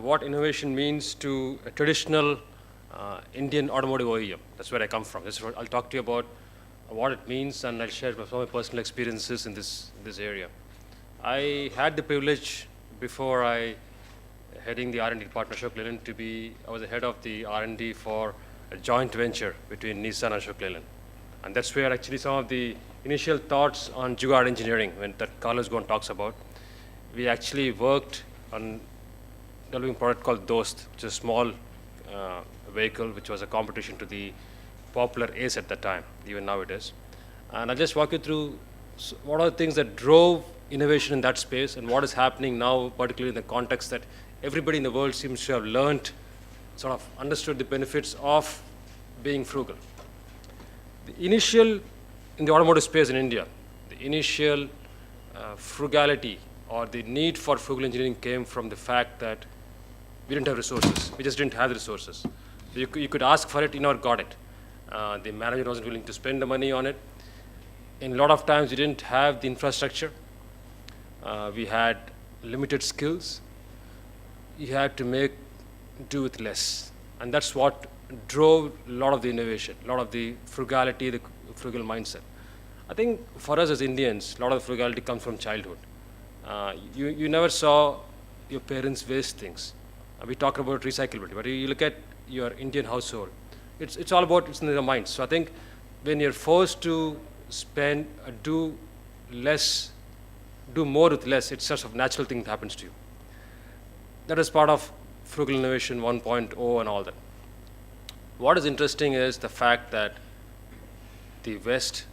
what innovation means to a traditional Indian automotive OEM. That's where I come from. I'll talk to you about what it means, and I'll share some of my personal experiences in this area. I had the privilege before I heading the R&D department of Ashok Leyland I was the head of the R&D for a joint venture between Nissan and Ashok Leyland. And that's where actually some of the initial thoughts on Jugaad engineering, that Carlos Ghosn talks about. We actually worked on developing a product called Dost, which is a small vehicle, which was a competition to the popular Ace at that time, even now it is. And I'll just walk you through what are the things that drove innovation in that space and what is happening now, particularly in the context that everybody in the world seems to have learned, sort of understood the benefits of being frugal. The initial, in the automotive space in India, the initial frugality or the need for frugal engineering came from the fact that we didn't have resources. We just didn't have the resources. You could ask for it, you never got it. The manager wasn't willing to spend the money on it. In a lot of times, we didn't have the infrastructure. We had limited skills. You had to make do with less. And that's what drove a lot of the innovation, a lot of the frugality, the frugal mindset. I think for us as Indians, a lot of the frugality comes from childhood. You never saw your parents waste things. We talk about recyclability, but you look at your Indian household, it's all about, it's in their minds. So I think when you're forced to spend, do more with less, it's such a natural thing that happens to you. That is part of Frugal Innovation 1.0 and all that. What is interesting is the fact that the West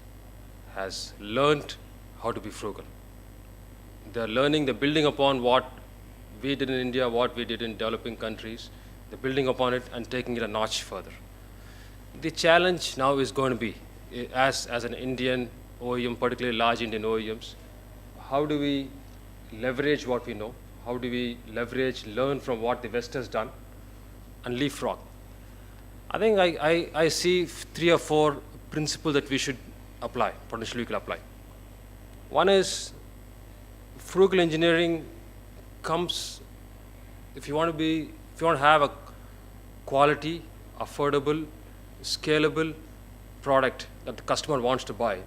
has learned how to be frugal. They're building upon what we did in India, what we did in developing countries. They're building upon it and taking it a notch further. The challenge now is going to be, as an Indian OEM, particularly large Indian OEMs, how do we leverage what we know? How do we learn from what the West has done and leapfrog? I think I see 3 or 4 principles that we should apply, potentially we could apply. One is frugal engineering comes, if you want to have a quality, affordable, scalable product that the customer wants to buy,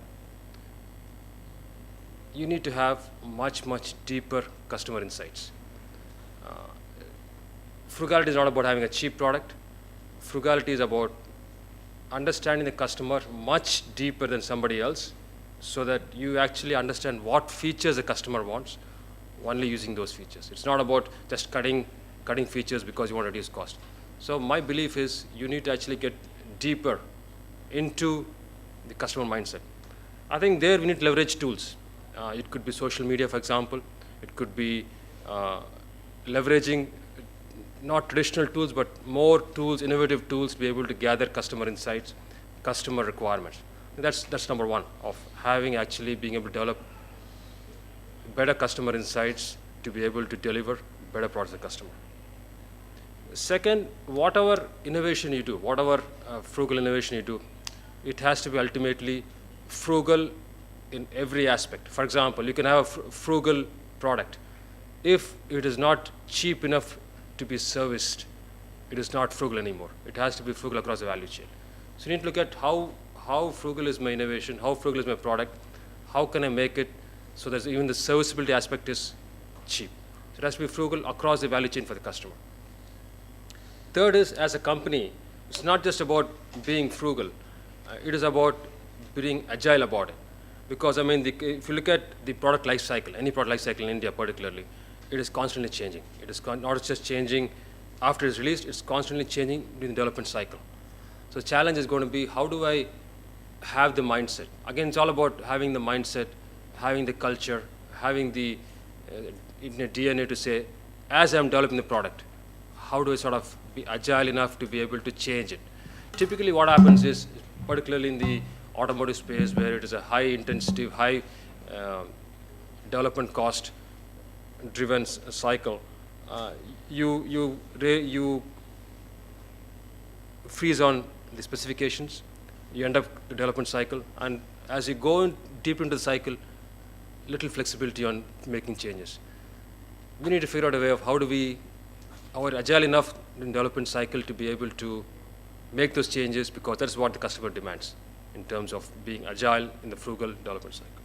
you need to have much, much deeper customer insights. Frugality is not about having a cheap product. Frugality is about understanding the customer much deeper than somebody else so that you actually understand what features the customer wants, only using those features. It's not about just cutting features because you want to reduce cost. So my belief is you need to actually get deeper into the customer mindset. I think there we need to leverage tools. It could be social media, for example. It could be leveraging not traditional tools, but more tools, innovative tools to be able to gather customer insights, customer requirements. That's number one, of being able to develop better customer insights to be able to deliver better products to the customer. Second, whatever innovation you do, whatever frugal innovation you do, it has to be ultimately frugal in every aspect. For example, you can have a frugal product. If it is not cheap enough to be serviced, it is not frugal anymore. It has to be frugal across the value chain. So you need to look at how frugal is my innovation, how frugal is my product, how can I make it so that even the serviceability aspect is cheap. So it has to be frugal across the value chain for the customer. Third is, as a company, it's not just about being frugal. It is about being agile about it. Because, if you look at the product life cycle, any product life cycle in India particularly, it is constantly changing. It is not just changing after it's released, it's constantly changing during the development cycle. So the challenge is going to be, how do I have the mindset? Again, it's all about having the mindset, having the culture, having the DNA to say, as I'm developing the product, how do I sort of be agile enough to be able to change it? Typically what happens is, particularly in the automotive space where it is a high intensity, high development cost driven cycle, you freeze on the specifications, you end up the development cycle, and as you go deeper into the cycle, little flexibility on making changes. We need to figure out a way of how are agile enough in development cycle to be able to make those changes, because that's what the customer demands in terms of being agile in the frugal development cycle.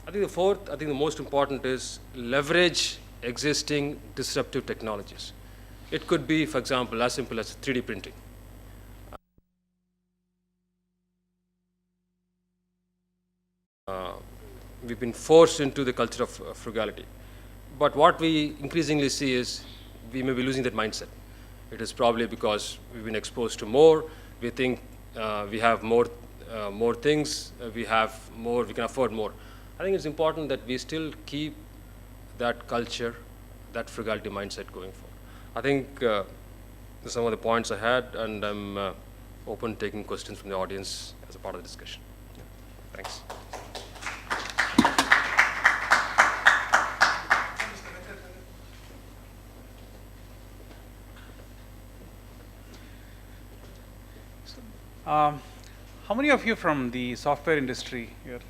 I think the most important is leverage existing disruptive technologies. It could be, for example, as simple as 3D printing. We've been forced into the culture of frugality. But what we increasingly see is we may be losing that mindset. It is probably because we've been exposed to more. We think we have more things, we have more, we can afford more. I think it's important that we still keep that culture, that frugality mindset going forward. I think those are some of the points I had, and I'm open to taking questions from the audience as a part of the discussion. Yeah. Thanks. How many of you from the software industry here?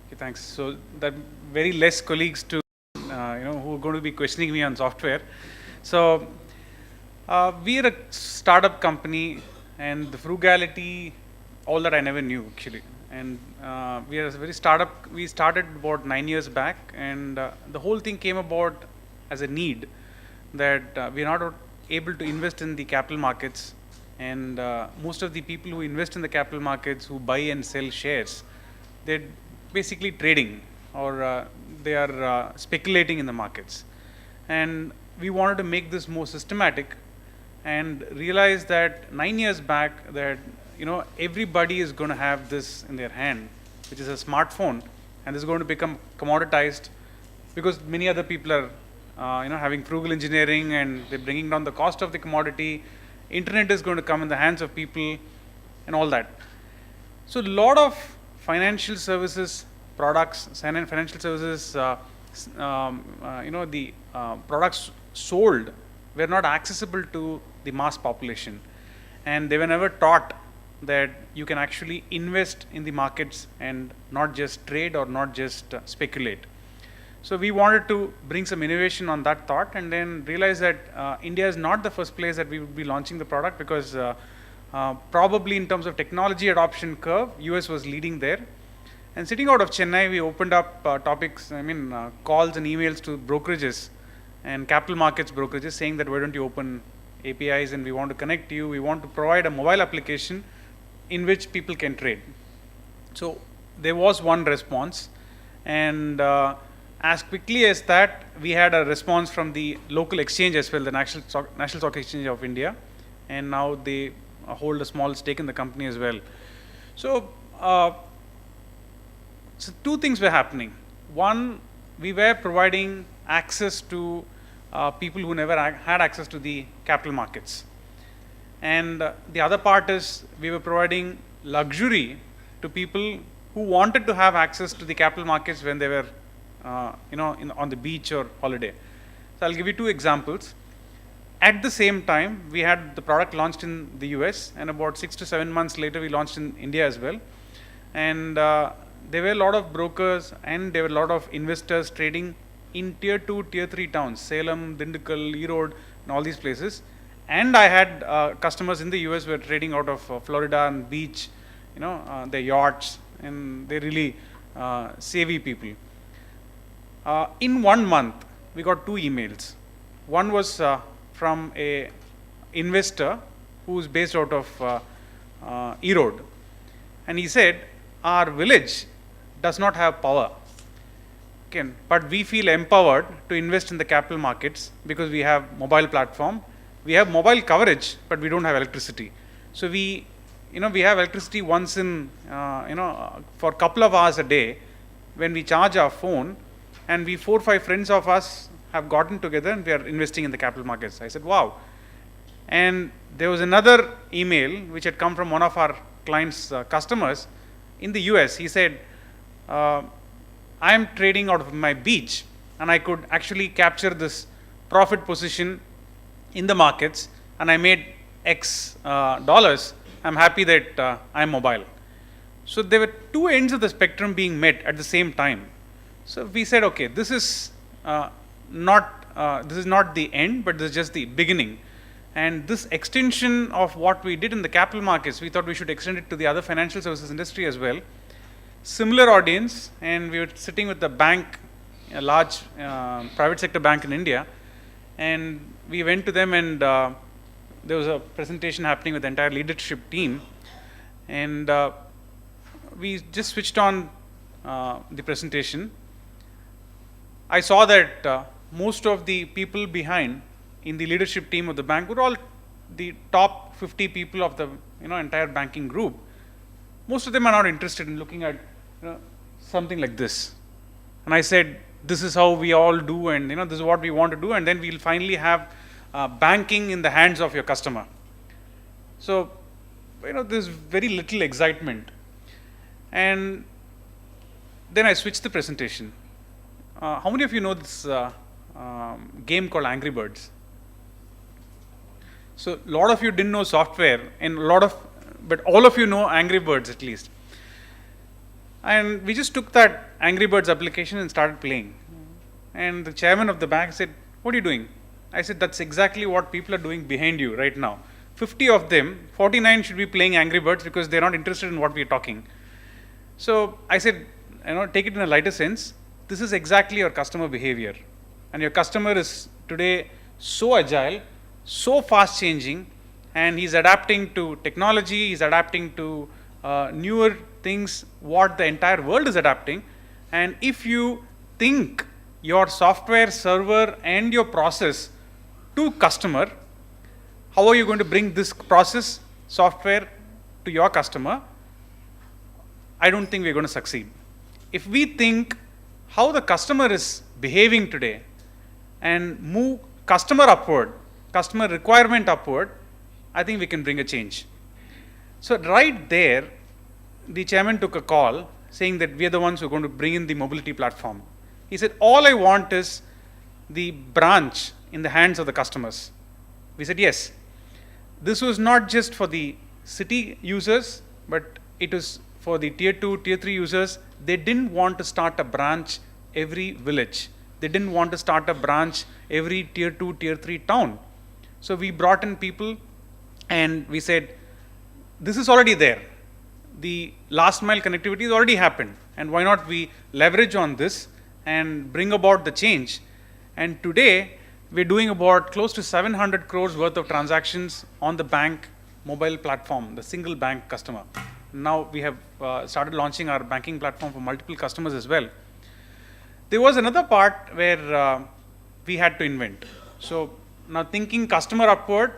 Okay, thanks. So that very less colleagues to who are going to be questioning me on software. So we are a startup company, and the frugality, all that I never knew actually. And we are a very startup. We started about 9 years back, and the whole thing came about as a need that we are not able to invest in the capital markets. And most of the people who invest in the capital markets, who buy and sell shares, they're basically trading, or they are speculating in the markets. And we wanted to make this more systematic, and realize that 9 years back that everybody is going to have this in their hand, which is a smartphone, and this is going to become commoditized because many other people are having frugal engineering, and they're bringing down the cost of the commodity. Internet is going to come in the hands of people and all that. So a lot of financial services products, financial services, the products sold were not accessible to the mass population. And they were never taught that you can actually invest in the markets and not just trade or not just speculate. So we wanted to bring some innovation on that thought, and then realize that India is not the first place that we would be launching the product, because probably in terms of technology adoption curve, US was leading there. And sitting out of Chennai, we opened up calls and emails to brokerages and capital markets brokerages, saying that why don't you open APIs, and we want to connect to you. We want to provide a mobile application in which people can trade. So there was one response, and as quickly as that, we had a response from the local exchange as well, the National Stock Exchange of India, and now they hold a small stake in the company as well. So, so two things were happening. One, we were providing access to people who never had access to the capital markets. And the other part is we were providing luxury to people who wanted to have access to the capital markets when they were on the beach or holiday. So I'll give you two examples. At the same time, we had the product launched in the US, and about 6 to 7 months later, we launched in India as well. And there were a lot of brokers, and there were a lot of investors trading in tier 2, tier 3 towns, Salem, Dindigul, Erode, and all these places. And I had customers in the US who were trading out of Florida and beach, their yachts, and they're really savvy people. In 1 month, we got 2 emails. One was from a investor who's based out of Erode, and he said, our village does not have power, but we feel empowered to invest in the capital markets because we have mobile platform, we have mobile coverage, but we don't have electricity. So we have electricity once in for a couple of hours a day when we charge our phone. And we 4 or 5 friends of us have gotten together and we are investing in the capital markets. I said, wow. And there was another email which had come from one of our clients' customers in the US. He said, I am trading out of my beach and I could actually capture this profit position in the markets and I made X dollars. I'm happy that I'm mobile. So there were two ends of the spectrum being met at the same time. So we said, okay, this is not the end, but this is just the beginning. And this extension of what we did in the capital markets, we thought we should extend it to the other financial services industry as well. Similar audience, and we were sitting with the bank, a large private sector bank in India, and we went to them and there was a presentation happening with the entire leadership team, and we just switched on the presentation. I saw that most of the people behind in the leadership team of the bank were all the top 50 people of the entire banking group. Most of them are not interested in looking at something like this. And I said, this is how we all do, and this is what we want to do, and then we'll finally have banking in the hands of your customer. So there's very little excitement. And then I switched the presentation. How many of you know this game called Angry Birds? So a lot of you didn't know software, and but all of you know Angry Birds at least. And we just took that Angry Birds application and started playing. And the chairman of the bank said, what are you doing? I said, that's exactly what people are doing behind you right now. 50 of them, 49 should be playing Angry Birds because they're not interested in what we're talking. So I said, take it in a lighter sense. This is exactly your customer behavior. And your customer is today so agile, so fast changing, and he's adapting to technology, he's adapting to newer things, what the entire world is adapting. And if you think your software, server, and your process to customer, how are you going to bring this process, software to your customer? I don't think we're going to succeed. If we think how the customer is behaving today and move customer upward, customer requirement upward, I think we can bring a change. So right there, the chairman took a call saying that we are the ones who are going to bring in the mobility platform. He said, all I want is the branch in the hands of the customers. We said, yes. This was not just for the city users, but it was for the tier 2, tier 3 users. They didn't want to start a branch every village. They didn't want to start a branch every tier 2, tier 3 town. So we brought in people and we said, this is already there. The last mile connectivity has already happened. And why not we leverage on this and bring about the change? And today, we're doing about close to 700 crores worth of transactions on the bank mobile platform, the single bank customer. Now we have started launching our banking platform for multiple customers as well. There was another part where we had to invent. So now thinking customer upward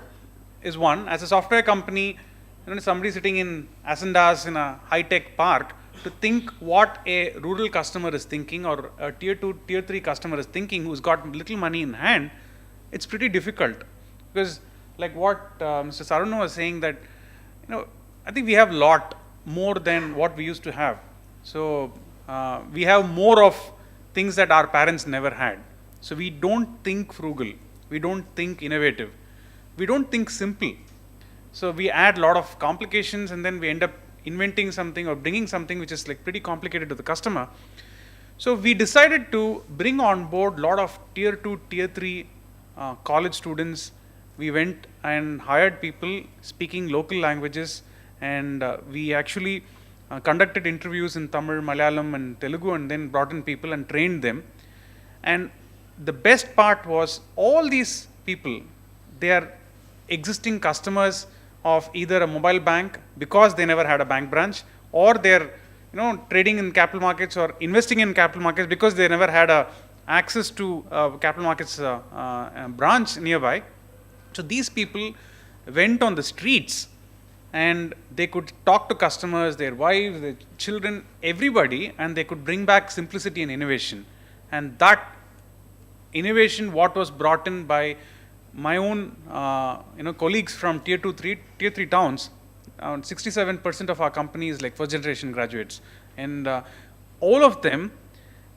is one. As a software company, somebody sitting in Asandas in a high-tech park, to think what a rural customer is thinking or a tier 2, tier 3 customer is thinking who's got little money in hand, it's pretty difficult. Because like what Mr. Saravanan was saying that, I think we have a lot more than what we used to have. So we have more of things that our parents never had. So we don't think frugal. We don't think innovative. We don't think simple. So we add a lot of complications and then we end up inventing something or bringing something which is like pretty complicated to the customer. So we decided to bring on board a lot of tier 2, tier 3 college students. We went and hired people speaking local languages, and we actually conducted interviews in Tamil, Malayalam and Telugu, and then brought in people and trained them. And the best part was all these people, they are existing customers of either a mobile bank because they never had a bank branch, or they're trading in capital markets or investing in capital markets because they never had access to capital markets branch nearby. So these people went on the streets and they could talk to customers, their wives, their children, everybody, and they could bring back simplicity and innovation. And that innovation, what was brought in by my own colleagues from tier 3 towns. 67% of our company is like first generation graduates, and all of them,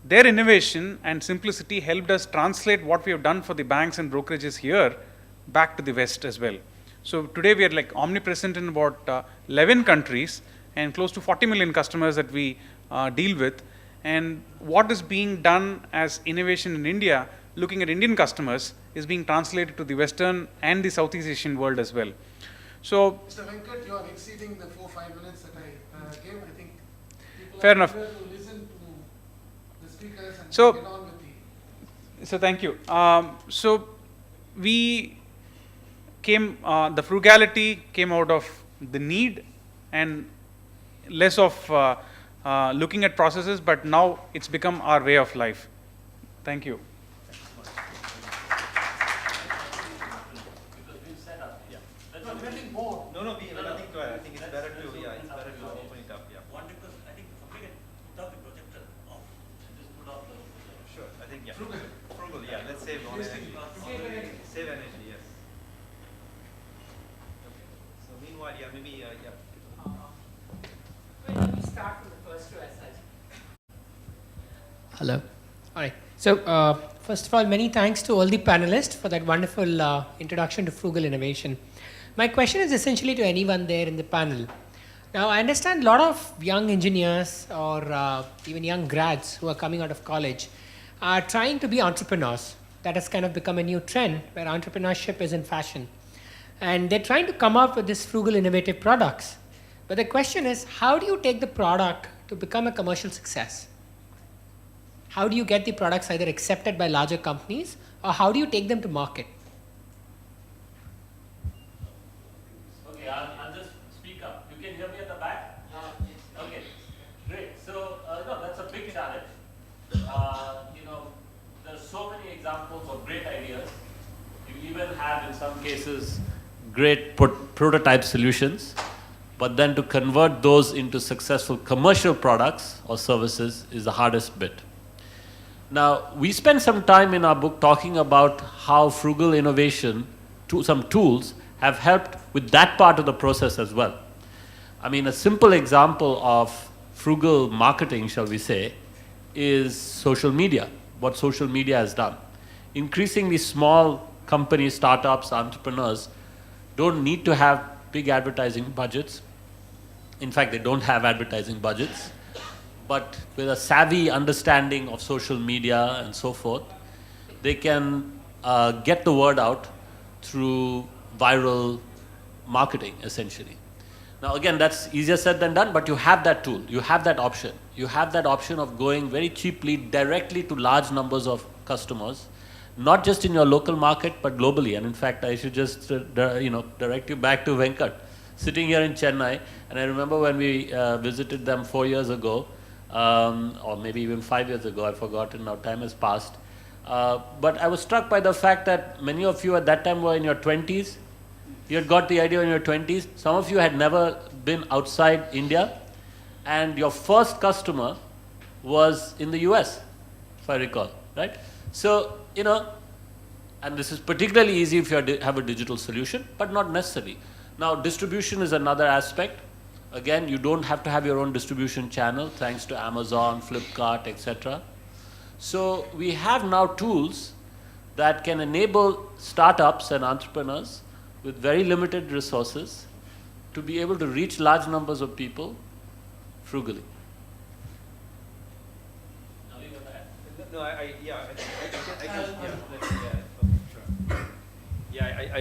their innovation and simplicity helped us translate what we have done for the banks and brokerages here back to the West as well. So today we are like omnipresent in about 11 countries and close to 40 million customers that we deal with. And what is being done as innovation in India, looking at Indian customers, is being translated to the Western and the Southeast Asian world as well. So, Mr. Venkat, you are exceeding the 4-5 minutes that I gave. I think people fair are enough. eager to listen to the speakers and So, get on with the... So thank you. So we came, the frugality came out of the need and less of looking at processes, but now it's become our way of life. Thank you. Nothing more. No, nothing to add. I think it's better to, it's better to open it up, One request, I think somebody can put up the projector off. Just put off the projector. Sure, I think, Frugal, let's save on energy. Save energy, yes. Okay. So meanwhile, maybe, Let me start from the first row as such. Hello. All right. So first of all, many thanks to all the panelists for that wonderful introduction to frugal innovation. My question is essentially to anyone there in the panel. Now, I understand a lot of young engineers or even young grads who are coming out of college are trying to be entrepreneurs. That has kind of become a new trend where entrepreneurship is in fashion. And they're trying to come up with these frugal innovative products. But the question is, how do you take the product to become a commercial success? How do you get the products either accepted by larger companies, or how do you take them to market? Okay, I'll just speak up. You can hear me at the back? Okay, great. So, no, that's a big challenge. There's so many examples of great ideas. You even have, in some cases, great prototype solutions. But then to convert those into successful commercial products or services is the hardest bit. Now, we spend some time in our book talking about how frugal innovation, some tools, have helped with that part of the process as well. I mean, a simple example of frugal marketing, shall we say, is social media, what social media has done. Increasingly small companies, startups, entrepreneurs don't need to have big advertising budgets. In fact, they don't have advertising budgets. But with a savvy understanding of social media and so forth, they can get the word out through viral marketing, essentially. Now, again, that's easier said than done, but you have that tool. You have that option. You have that option of going very cheaply directly to large numbers of customers, not just in your local market, but globally. And in fact, I should just direct you back to Venkat, sitting here in Chennai. And I remember when we visited them 4 years ago, or maybe even 5 years ago, I've forgotten now, time has passed. But I was struck by the fact that many of you at that time were in your 20s. You had got the idea in your 20s. Some of you had never been outside India. And your first customer was in the US, if I recall, right? So, and this is particularly easy if you have a digital solution, but not necessarily. Now, distribution is another aspect. Again, you don't have to have your own distribution channel, thanks to Amazon, Flipkart, etc. So we have now tools that can enable startups and entrepreneurs with very limited resources to be able to reach large numbers of people frugally.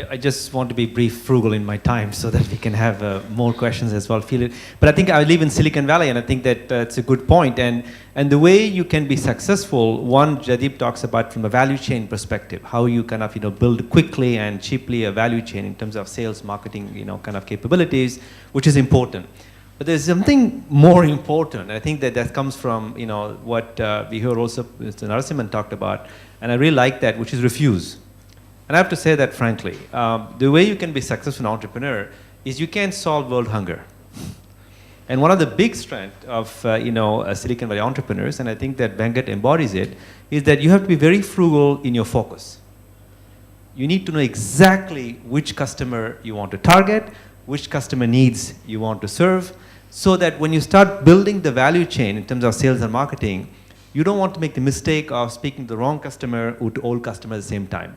I just want to be brief, frugal in my time so that we can have more questions as well. Feel it. But I think I live in Silicon Valley, and I think that it's a good point. And the way you can be successful, one, Jaideep talks about from a value chain perspective, how you kind of build quickly and cheaply a value chain in terms of sales, marketing, kind of capabilities, which is important. But there's something more important. I think that comes from what we heard also Mr. Narasimhan talked about, and I really like that, which is refuse. And I have to say that frankly, the way you can be successful entrepreneur is you can't solve world hunger. And one of the big strengths of Silicon Valley entrepreneurs, and I think that Venkat embodies it, is that you have to be very frugal in your focus. You need to know exactly which customer you want to target, which customer needs you want to serve, so that when you start building the value chain in terms of sales and marketing, you don't want to make the mistake of speaking to the wrong customer or to all customers at the same time.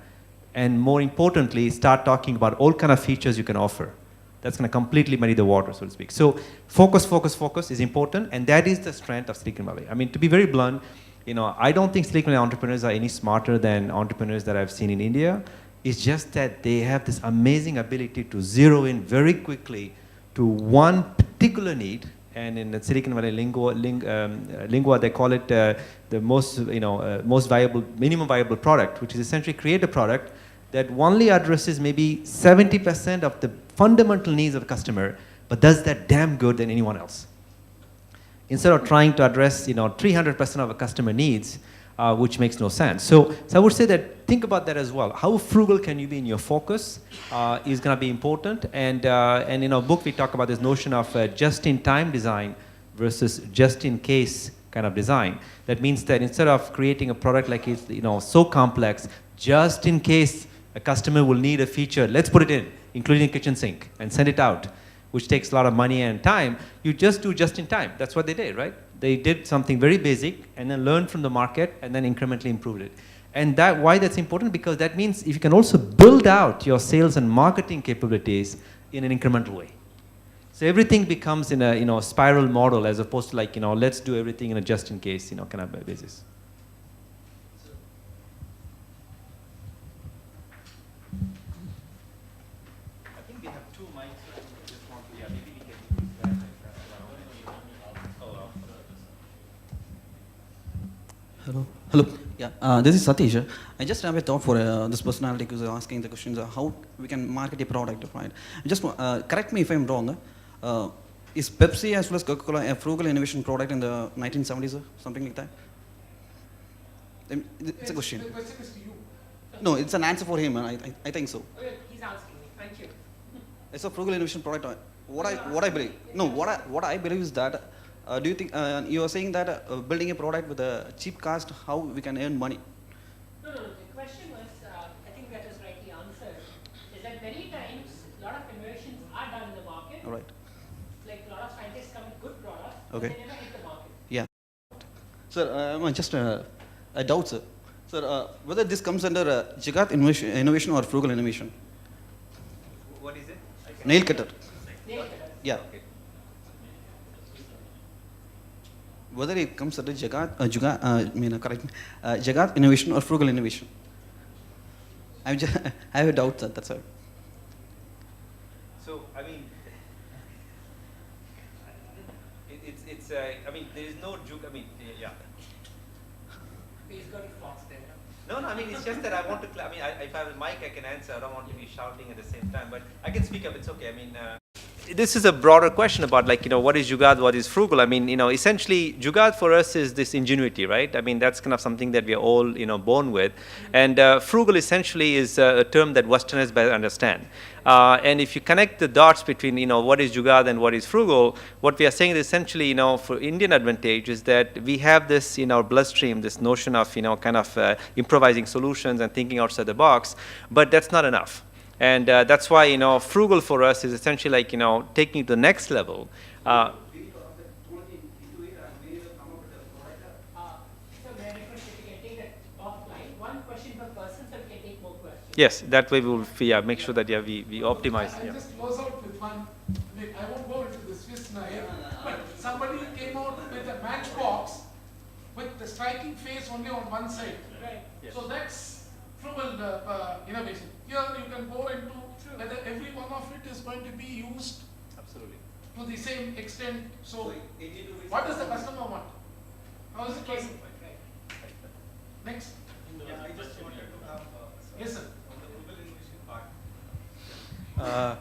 And more importantly, start talking about all kind of features you can offer. That's going to completely muddy the water, so to speak. So focus, focus, focus is important, and that is the strength of Silicon Valley. I mean, to be very blunt, I don't think Silicon Valley entrepreneurs are any smarter than entrepreneurs that I've seen in India. It's just that they have this amazing ability to zero in very quickly to one particular need, and in the Silicon Valley lingua they call it the most viable, minimum viable product, which is essentially create a product that only addresses maybe 70% of the fundamental needs of the customer, but does that damn good than anyone else. Instead of trying to address 300% of a customer needs, which makes no sense. So I would say that think about that as well. How frugal can you be in your focus is going to be important. And in our book, we talk about this notion of just-in-time design versus just-in-case kind of design. That means that instead of creating a product like it's so complex, just in case a customer will need a feature, let's put it in, including a kitchen sink, and send it out, which takes a lot of money and time. You just do just-in-time. That's what they did, right? They did something very basic and then learned from the market and then incrementally improved it. And why that's important? Because that means if you can also build out your sales and marketing capabilities in an incremental way. So everything becomes in a spiral model as opposed to let's do everything in a just-in-case kind of basis. I think we have two mics. Maybe we can use that. Hello. Yeah, this is Satish. I just have a thought for this personality who's asking the questions how we can market a product, right? Just correct me if I'm wrong. Is Pepsi as well as Coca-Cola a frugal innovation product in the 1970s or something like that? It's a question. The question is to you. No, it's an answer for him. I think so. Okay, he's asking me. Thank you. It's a frugal innovation product. What I believe. No, what I believe is that. Do you think you are saying that building a product with a cheap cost, how we can earn money? No. The question was, I think that is rightly answered, is that many times a lot of innovations are done in the market. All right. Like a lot of scientists come with good products, okay. but they never hit the market. Yeah. Sir, just a doubt, sir. Sir, whether this comes under Jagat innovation or frugal innovation? What is it? Nail cutter. Nail cutter. Yeah. Okay. Whether it comes under Jagat innovation or frugal innovation. I have a doubt that that's all. So I mean, it's I mean there is no juke. I mean yeah. He's got a fox there. No, I mean it's just that I want to. I mean if I have a mic, I can answer. I don't want to be shouting at the same time, but I can speak up. It's okay. I mean. This is a broader question about what is Jugaad, what is frugal. I mean, essentially Jugaad for us is this ingenuity, right? I mean, that's kind of something that we are all, born with. And frugal essentially is a term that Westerners better understand. And if you connect the dots between, what is Jugaad and what is frugal, what we are saying is essentially, for Indian advantage is that we have this in our bloodstream, this notion of, kind of improvising solutions and thinking outside the box, but that's not enough. And that's why, frugal for us is essentially like, taking it to the next level. So may I request if you can take that offline? One question per person, so we can take more questions. Yes, that way we will make sure that we optimize. I'll just close out with one. I won't go into the Swiss knife, but somebody came out with a matchbox with the striking face only on one side. Right. Yes. So that's frugal innovation. Here you can go into whether every one of it is going to be used absolutely to the same extent. So what does the customer want? How is it going? Next. Yeah, I just wanted to have yes, sir. On the frugal innovation part.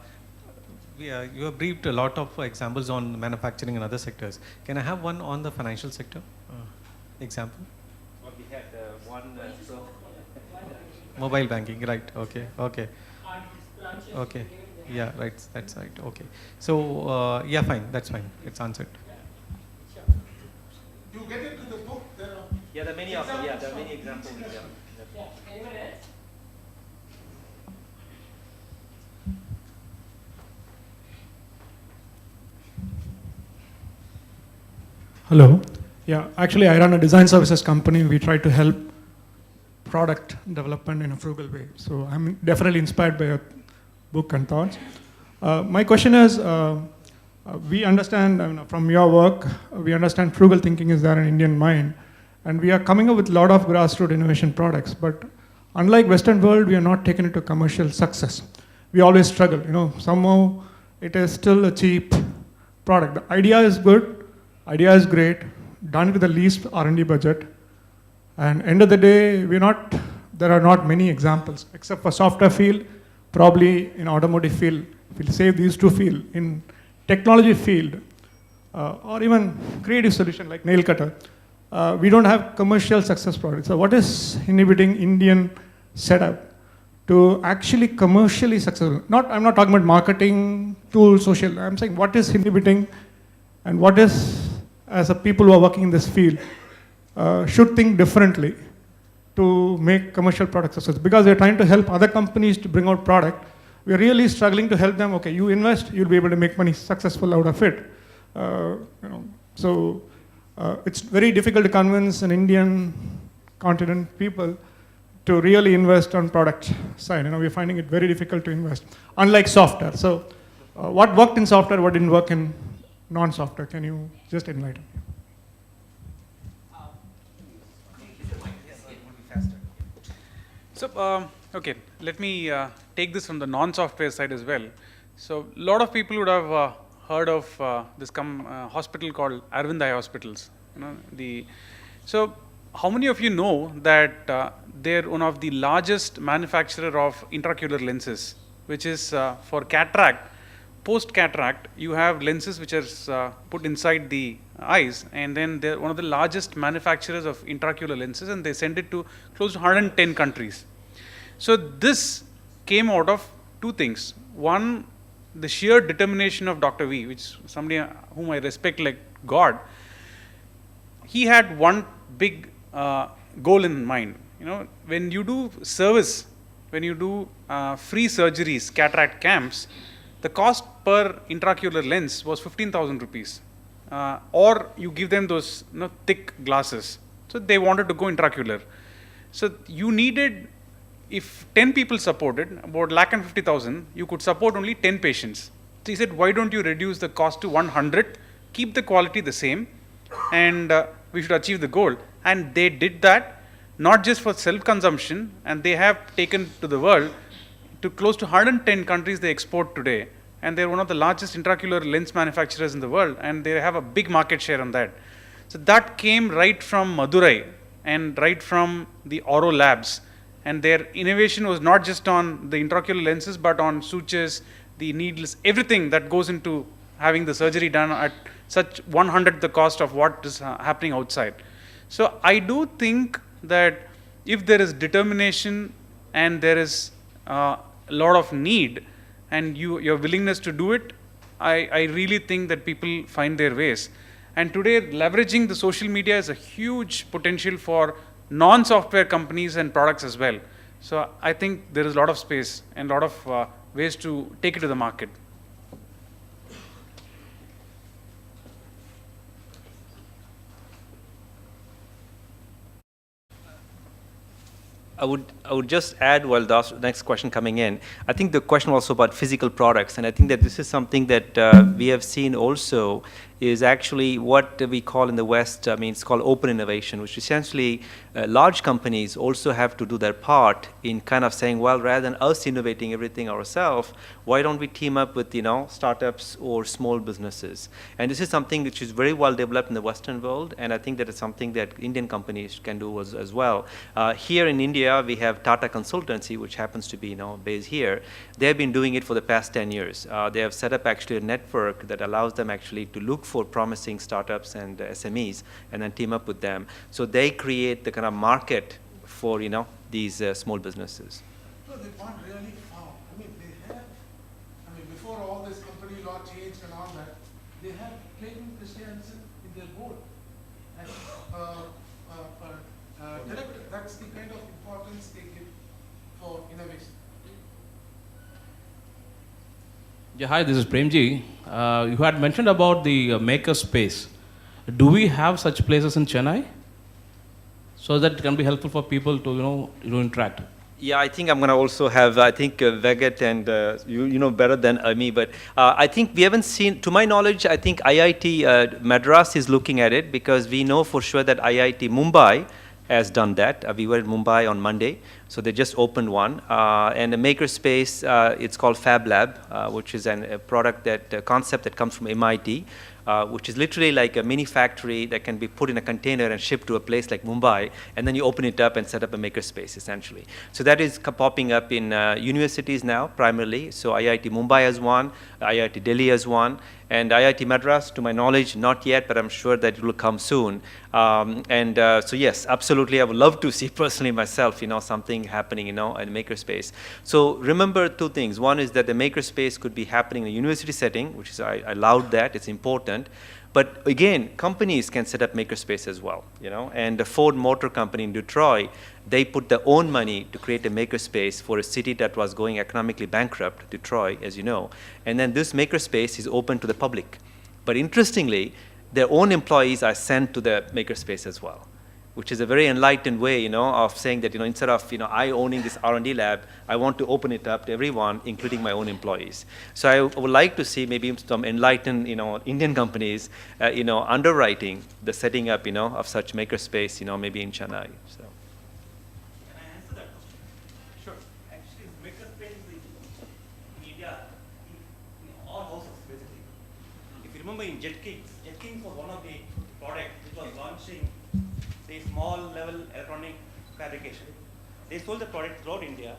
You have briefed a lot of examples on manufacturing and other sectors. Can I have one on the financial sector example? Well, we had one. Mobile banking, right? Okay. Yeah, right. That's right. Okay. So yeah, fine. That's fine. It's answered. You get into the book. There are there are many examples. Yeah. Anyone else? Hello. Yeah, actually I run a design services company. We try to help product development in a frugal way. So I'm definitely inspired by your book and thoughts. My question is, we understand from your work, we understand frugal thinking is there in Indian mind, and we are coming up with a lot of grassroots innovation products, but unlike Western world, we are not taken into commercial success. We always struggle, somehow it is still a cheap product. The idea is good, idea is great, done with the least R&D budget, and end of the day, there are not many examples, except for software field, probably in automotive field, if we'll save these two fields, in technology field, or even creative solution like nail cutter, we don't have commercial success products. So what is inhibiting Indian setup to actually commercially successful? I'm not talking about marketing, tools, social, I'm saying what is inhibiting and what is, as a people who are working in this field, should think differently to make commercial products successful. Because we're trying to help other companies to bring out product, we're really struggling to help them. Okay, you invest, you'll be able to make money successful out of it. So it's very difficult to convince an Indian continent people to really invest on product side. We're finding it very difficult to invest, unlike software. So what worked in software, what didn't work in non-software? Can you just enlighten me? So, okay, let me take this from the non-software side as well. So, a lot of people would have heard of this hospital called Arvind Eye Hospitals. So, how many of you know that they're one of the largest manufacturer of intraocular lenses, which is for cataract. Post-cataract, you have lenses which are put inside the eyes, and then they're one of the largest manufacturers of intraocular lenses, and they send it to close to 110 countries. So this came out of two things. One, the sheer determination of Dr. V, which somebody whom I respect like God. He had one big goal in mind. When you do service, when you do free surgeries, cataract camps, the cost per intraocular lens was 15,000 rupees. Or you give them those thick glasses. So they wanted to go intraocular. So you needed, if 10 people supported, about 1,50,000, you could support only 10 patients. So he said, why don't you reduce the cost to 100, keep the quality the same, and we should achieve the goal. And they did that, not just for self-consumption, and they have taken to the world, to close to 110 countries they export today. And they're one of the largest intraocular lens manufacturers in the world, and they have a big market share on that. So that came right from Madurai and right from the Oro Labs. And their innovation was not just on the intraocular lenses, but on sutures, the needles, everything that goes into having the surgery done at such 100th the cost of what is happening outside. So I do think that if there is determination and there is a lot of need and your willingness to do it, I really think that people find their ways. And today, leveraging the social media is a huge potential for non-software companies and products as well. So I think there is a lot of space and a lot of ways to take it to the market. I would just add while the next question coming in, I think the question was also about physical products, and I think that this is something that we have seen also is actually what we call in the West, it's called open innovation, which essentially large companies also have to do their part in kind of saying, well, rather than us innovating everything ourselves, why don't we team up with, startups or small businesses? And this is something which is very well developed in the Western world, and I think that it's something that Indian companies can do as well. Here in India, we have Tata Consultancy, which happens to be based here. They've been doing it for the past 10 years. They have set up actually a network that allows them actually to look for promising startups and SMEs and then team up with them. So they create the kind of market for these small businesses. No, they've gone really far. They have, law changed and all that, they have claiming Christianity in their board. And that's the kind of importance they give for innovation. Yeah, hi, this is Premji. You had mentioned about the maker space. Do we have such places in Chennai? So that it can be helpful for people to, interact. Yeah, I think I'm going to also have, I think Venkat and you know better than me, but I think we haven't seen, to my knowledge, I think IIT Madras is looking at it because we know for sure that IIT Mumbai has done that. We were in Mumbai on Monday, so they just opened one. And the makerspace, it's called Fab Lab, which is a product concept that comes from MIT. Which is literally like a mini factory that can be put in a container and shipped to a place like Mumbai, and then you open it up and set up a makerspace, essentially. So that is popping up in universities now, primarily. So IIT Mumbai has one, IIT Delhi has one, and IIT Madras, to my knowledge, not yet, but I'm sure that it will come soon. So yes, absolutely, I would love to see personally myself, something happening, in makerspace. So remember two things. One is that the makerspace could be happening in a university setting, which is, I allowed that, it's important. But again, companies can set up makerspace as well, And the Ford Motor Company in Detroit, they put their own money to create a makerspace for a city that was going economically bankrupt, Detroit, as you know. And then this makerspace is open to the public. But interestingly, their own employees are sent to the makerspace as well, which is a very enlightened way, of saying that, instead of, I owning this R&D lab, I want to open it up to everyone, including my own employees. So I would like to see maybe some enlightened, Indian companies, underwriting the setting up, of such makerspace, maybe in Chennai. So. Can I answer that question? Sure. Actually, makerspace in India, in all houses, basically. If you remember in Jet Kings was one of the products which was launching the small level electronic fabrication. They sold the product throughout India,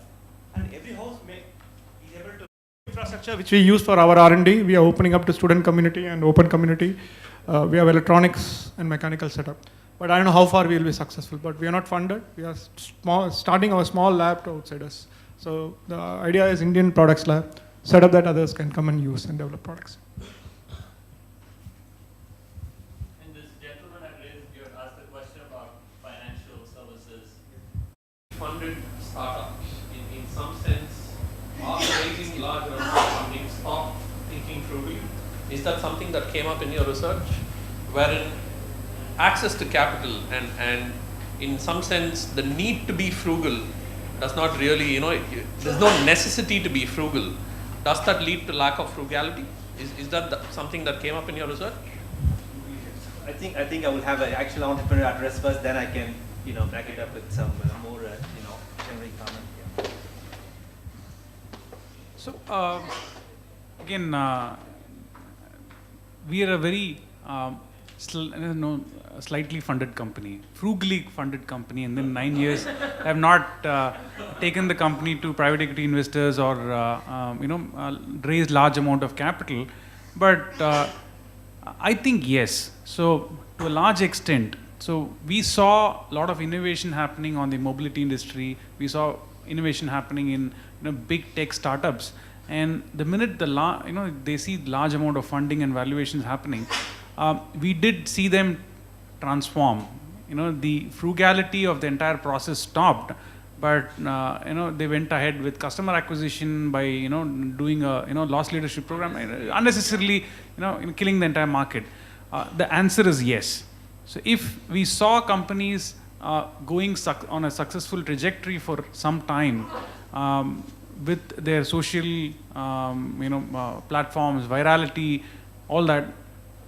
and every house is able to infrastructure which we use for our R&D. We are opening up to student community and open community. We have electronics and mechanical setup. But I don't know how far we will be successful. But we are not funded. We are starting our small lab to outsiders. So the idea is Indian products lab, set up that others can come and use and develop products. Funded startups, in some sense, are raising large amounts of funding, stop thinking frugally? Is that something that came up in your research? Wherein access to capital and in some sense the need to be frugal does not really, there's no necessity to be frugal. Does that lead to lack of frugality? Is that something that came up in your research? I think I will have an actual entrepreneur address first, then I can back it up with some more, generic comment. Yeah. So, again, we are a very slightly funded company, frugally funded company, and then 9 years have not taken the company to private equity investors or raised large amount of capital. But I think yes. So to a large extent. So we saw a lot of innovation happening on the mobility industry. We saw innovation happening in big tech startups. And the minute they see large amount of funding and valuations happening, we did see them transform. The frugality of the entire process stopped, but they went ahead with customer acquisition by doing a loss leadership program, unnecessarily killing the entire market. The answer is yes. So if we saw companies going on a successful trajectory for some time with their social platforms, virality, all that,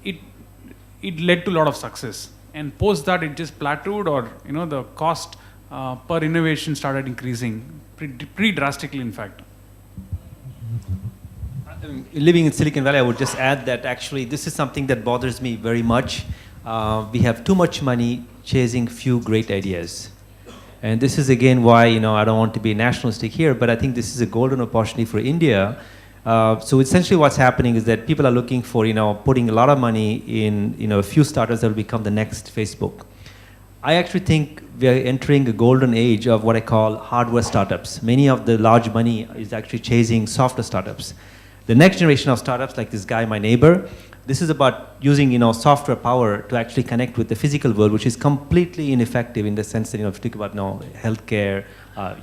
it led to a lot of success. And post that, it just plateaued, or the cost per innovation started increasing pretty drastically, in fact. Living in Silicon Valley, I would just add that actually this is something that bothers me very much. We have too much money chasing few great ideas. And this is again why, I don't want to be nationalistic here, but I think this is a golden opportunity for India. So essentially what's happening is that people are looking for, putting a lot of money in, a few startups that will become the next Facebook. I actually think we are entering a golden age of what I call hardware startups. Many of the large money is actually chasing software startups. The next generation of startups, like this guy, my neighbor, this is about using, software power to actually connect with the physical world, which is completely ineffective in the sense that, if you think about, healthcare,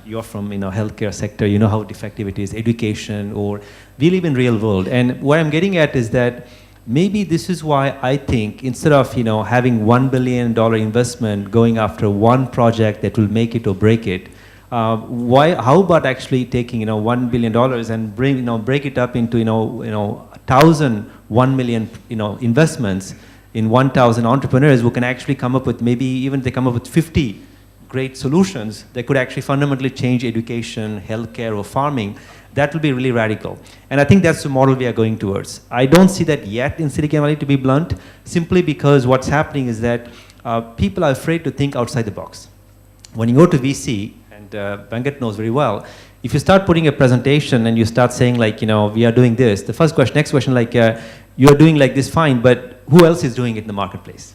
you're from, healthcare sector, you know how effective it is, education, or we live in real world. And what I'm getting at is that maybe this is why I think instead of, having $1 billion investment going after one project that will make it or break it, how about actually taking, $1 billion and break it up into, 1,000, 1 million, investments in 1,000 entrepreneurs who can actually come up with, maybe even they come up with 50 great solutions that could actually fundamentally change education, healthcare, or farming. That will be really radical. And I think that's the model we are going towards. I don't see that yet in Silicon Valley, to be blunt, simply because what's happening is that people are afraid to think outside the box. When you go to VC, and Venkat knows very well, if you start putting a presentation and you start saying like, we are doing this, the next question like, you're doing like this, fine, but who else is doing it in the marketplace?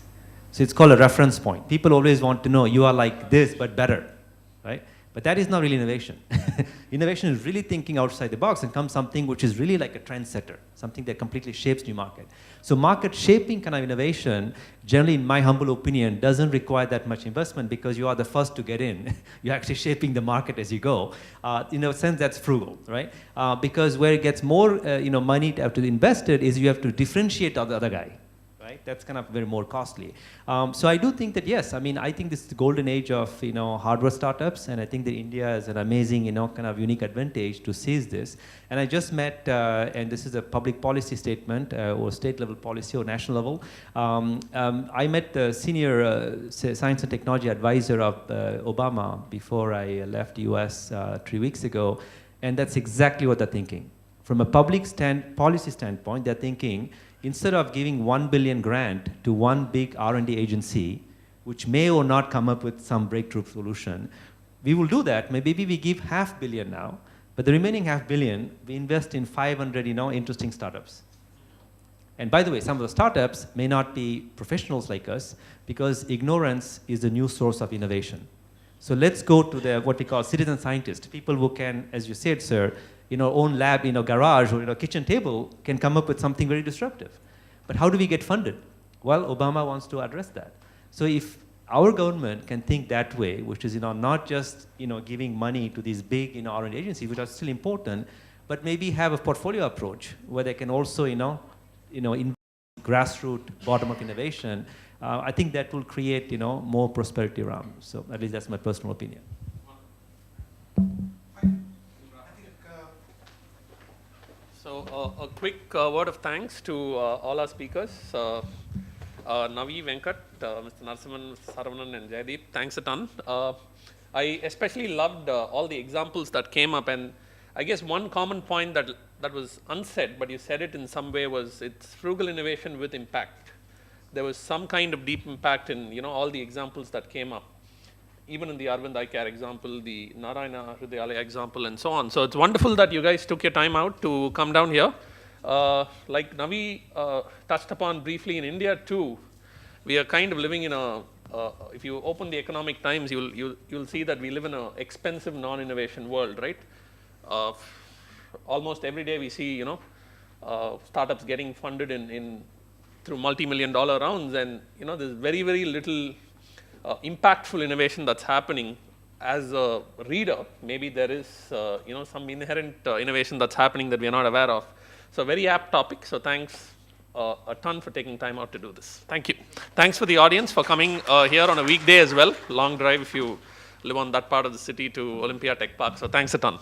So it's called a reference point. People always want to know, you are like this, but better, right? But that is not really innovation. Innovation is really thinking outside the box and comes something which is really like a trendsetter, something that completely shapes new market. So market shaping kind of innovation, generally in my humble opinion, doesn't require that much investment because you are the first to get in. You're actually shaping the market as you go. In a sense, that's frugal, right? Because where it gets more money to have to be invested is you have to differentiate the other guy. Right? That's kind of very more costly. So I do think that, yes, I mean, I think this is the golden age of, hardware startups, and I think that India has an amazing, kind of unique advantage to seize this. And I just met, and this is a public policy statement, or state level policy or national level. I met the senior science and technology advisor of Obama before I left the US 3 weeks ago, and that's exactly what they're thinking. From a public policy standpoint, they're thinking, instead of giving 1 billion grant to one big R&D agency, which may or not come up with some breakthrough solution, we will do that. Maybe we give $500 million now, but the remaining $500 million, we invest in 500, interesting startups. And by the way, some of the startups may not be professionals like us because ignorance is the new source of innovation. So let's go to what we call citizen scientists, people who can, as you said, sir, own lab, garage or kitchen table can come up with something very disruptive. But how do we get funded? Well, Obama wants to address that. So if our government can think that way, which is not just giving money to these big R&D agencies, which are still important, but maybe have a portfolio approach where they can also in grassroots bottom-up innovation. I think that will create more prosperity around. So at least that's my personal opinion. So a quick word of thanks to all our speakers, Navi, Venkat, Mr. Narasimhan, Mr. Saravanan, and Jaideep. Thanks a ton. I especially loved all the examples that came up, and I guess one common point that was unsaid, but you said it in some way, was it's frugal innovation with impact. There was some kind of deep impact in all the examples that came up. Even in the Arvind Eye Care example, the Narayana Hridayalaya example, and so on. So it's wonderful that you guys took your time out to come down here. Like Navi touched upon briefly, in India too, we are kind of living in a, if you open the Economic Times, you'll see that we live in an expensive non-innovation world, right? Almost every day we see, startups getting funded through multi-million-dollar rounds, and there's very, very little impactful innovation that's happening. As a reader, maybe there is some inherent innovation that's happening that we are not aware of. So very apt topic. So thanks a ton for taking time out to do this. Thank you. Thanks for the audience for coming here on a weekday as well. Long drive if you live on that part of the city to Olympia Tech Park. So thanks a ton.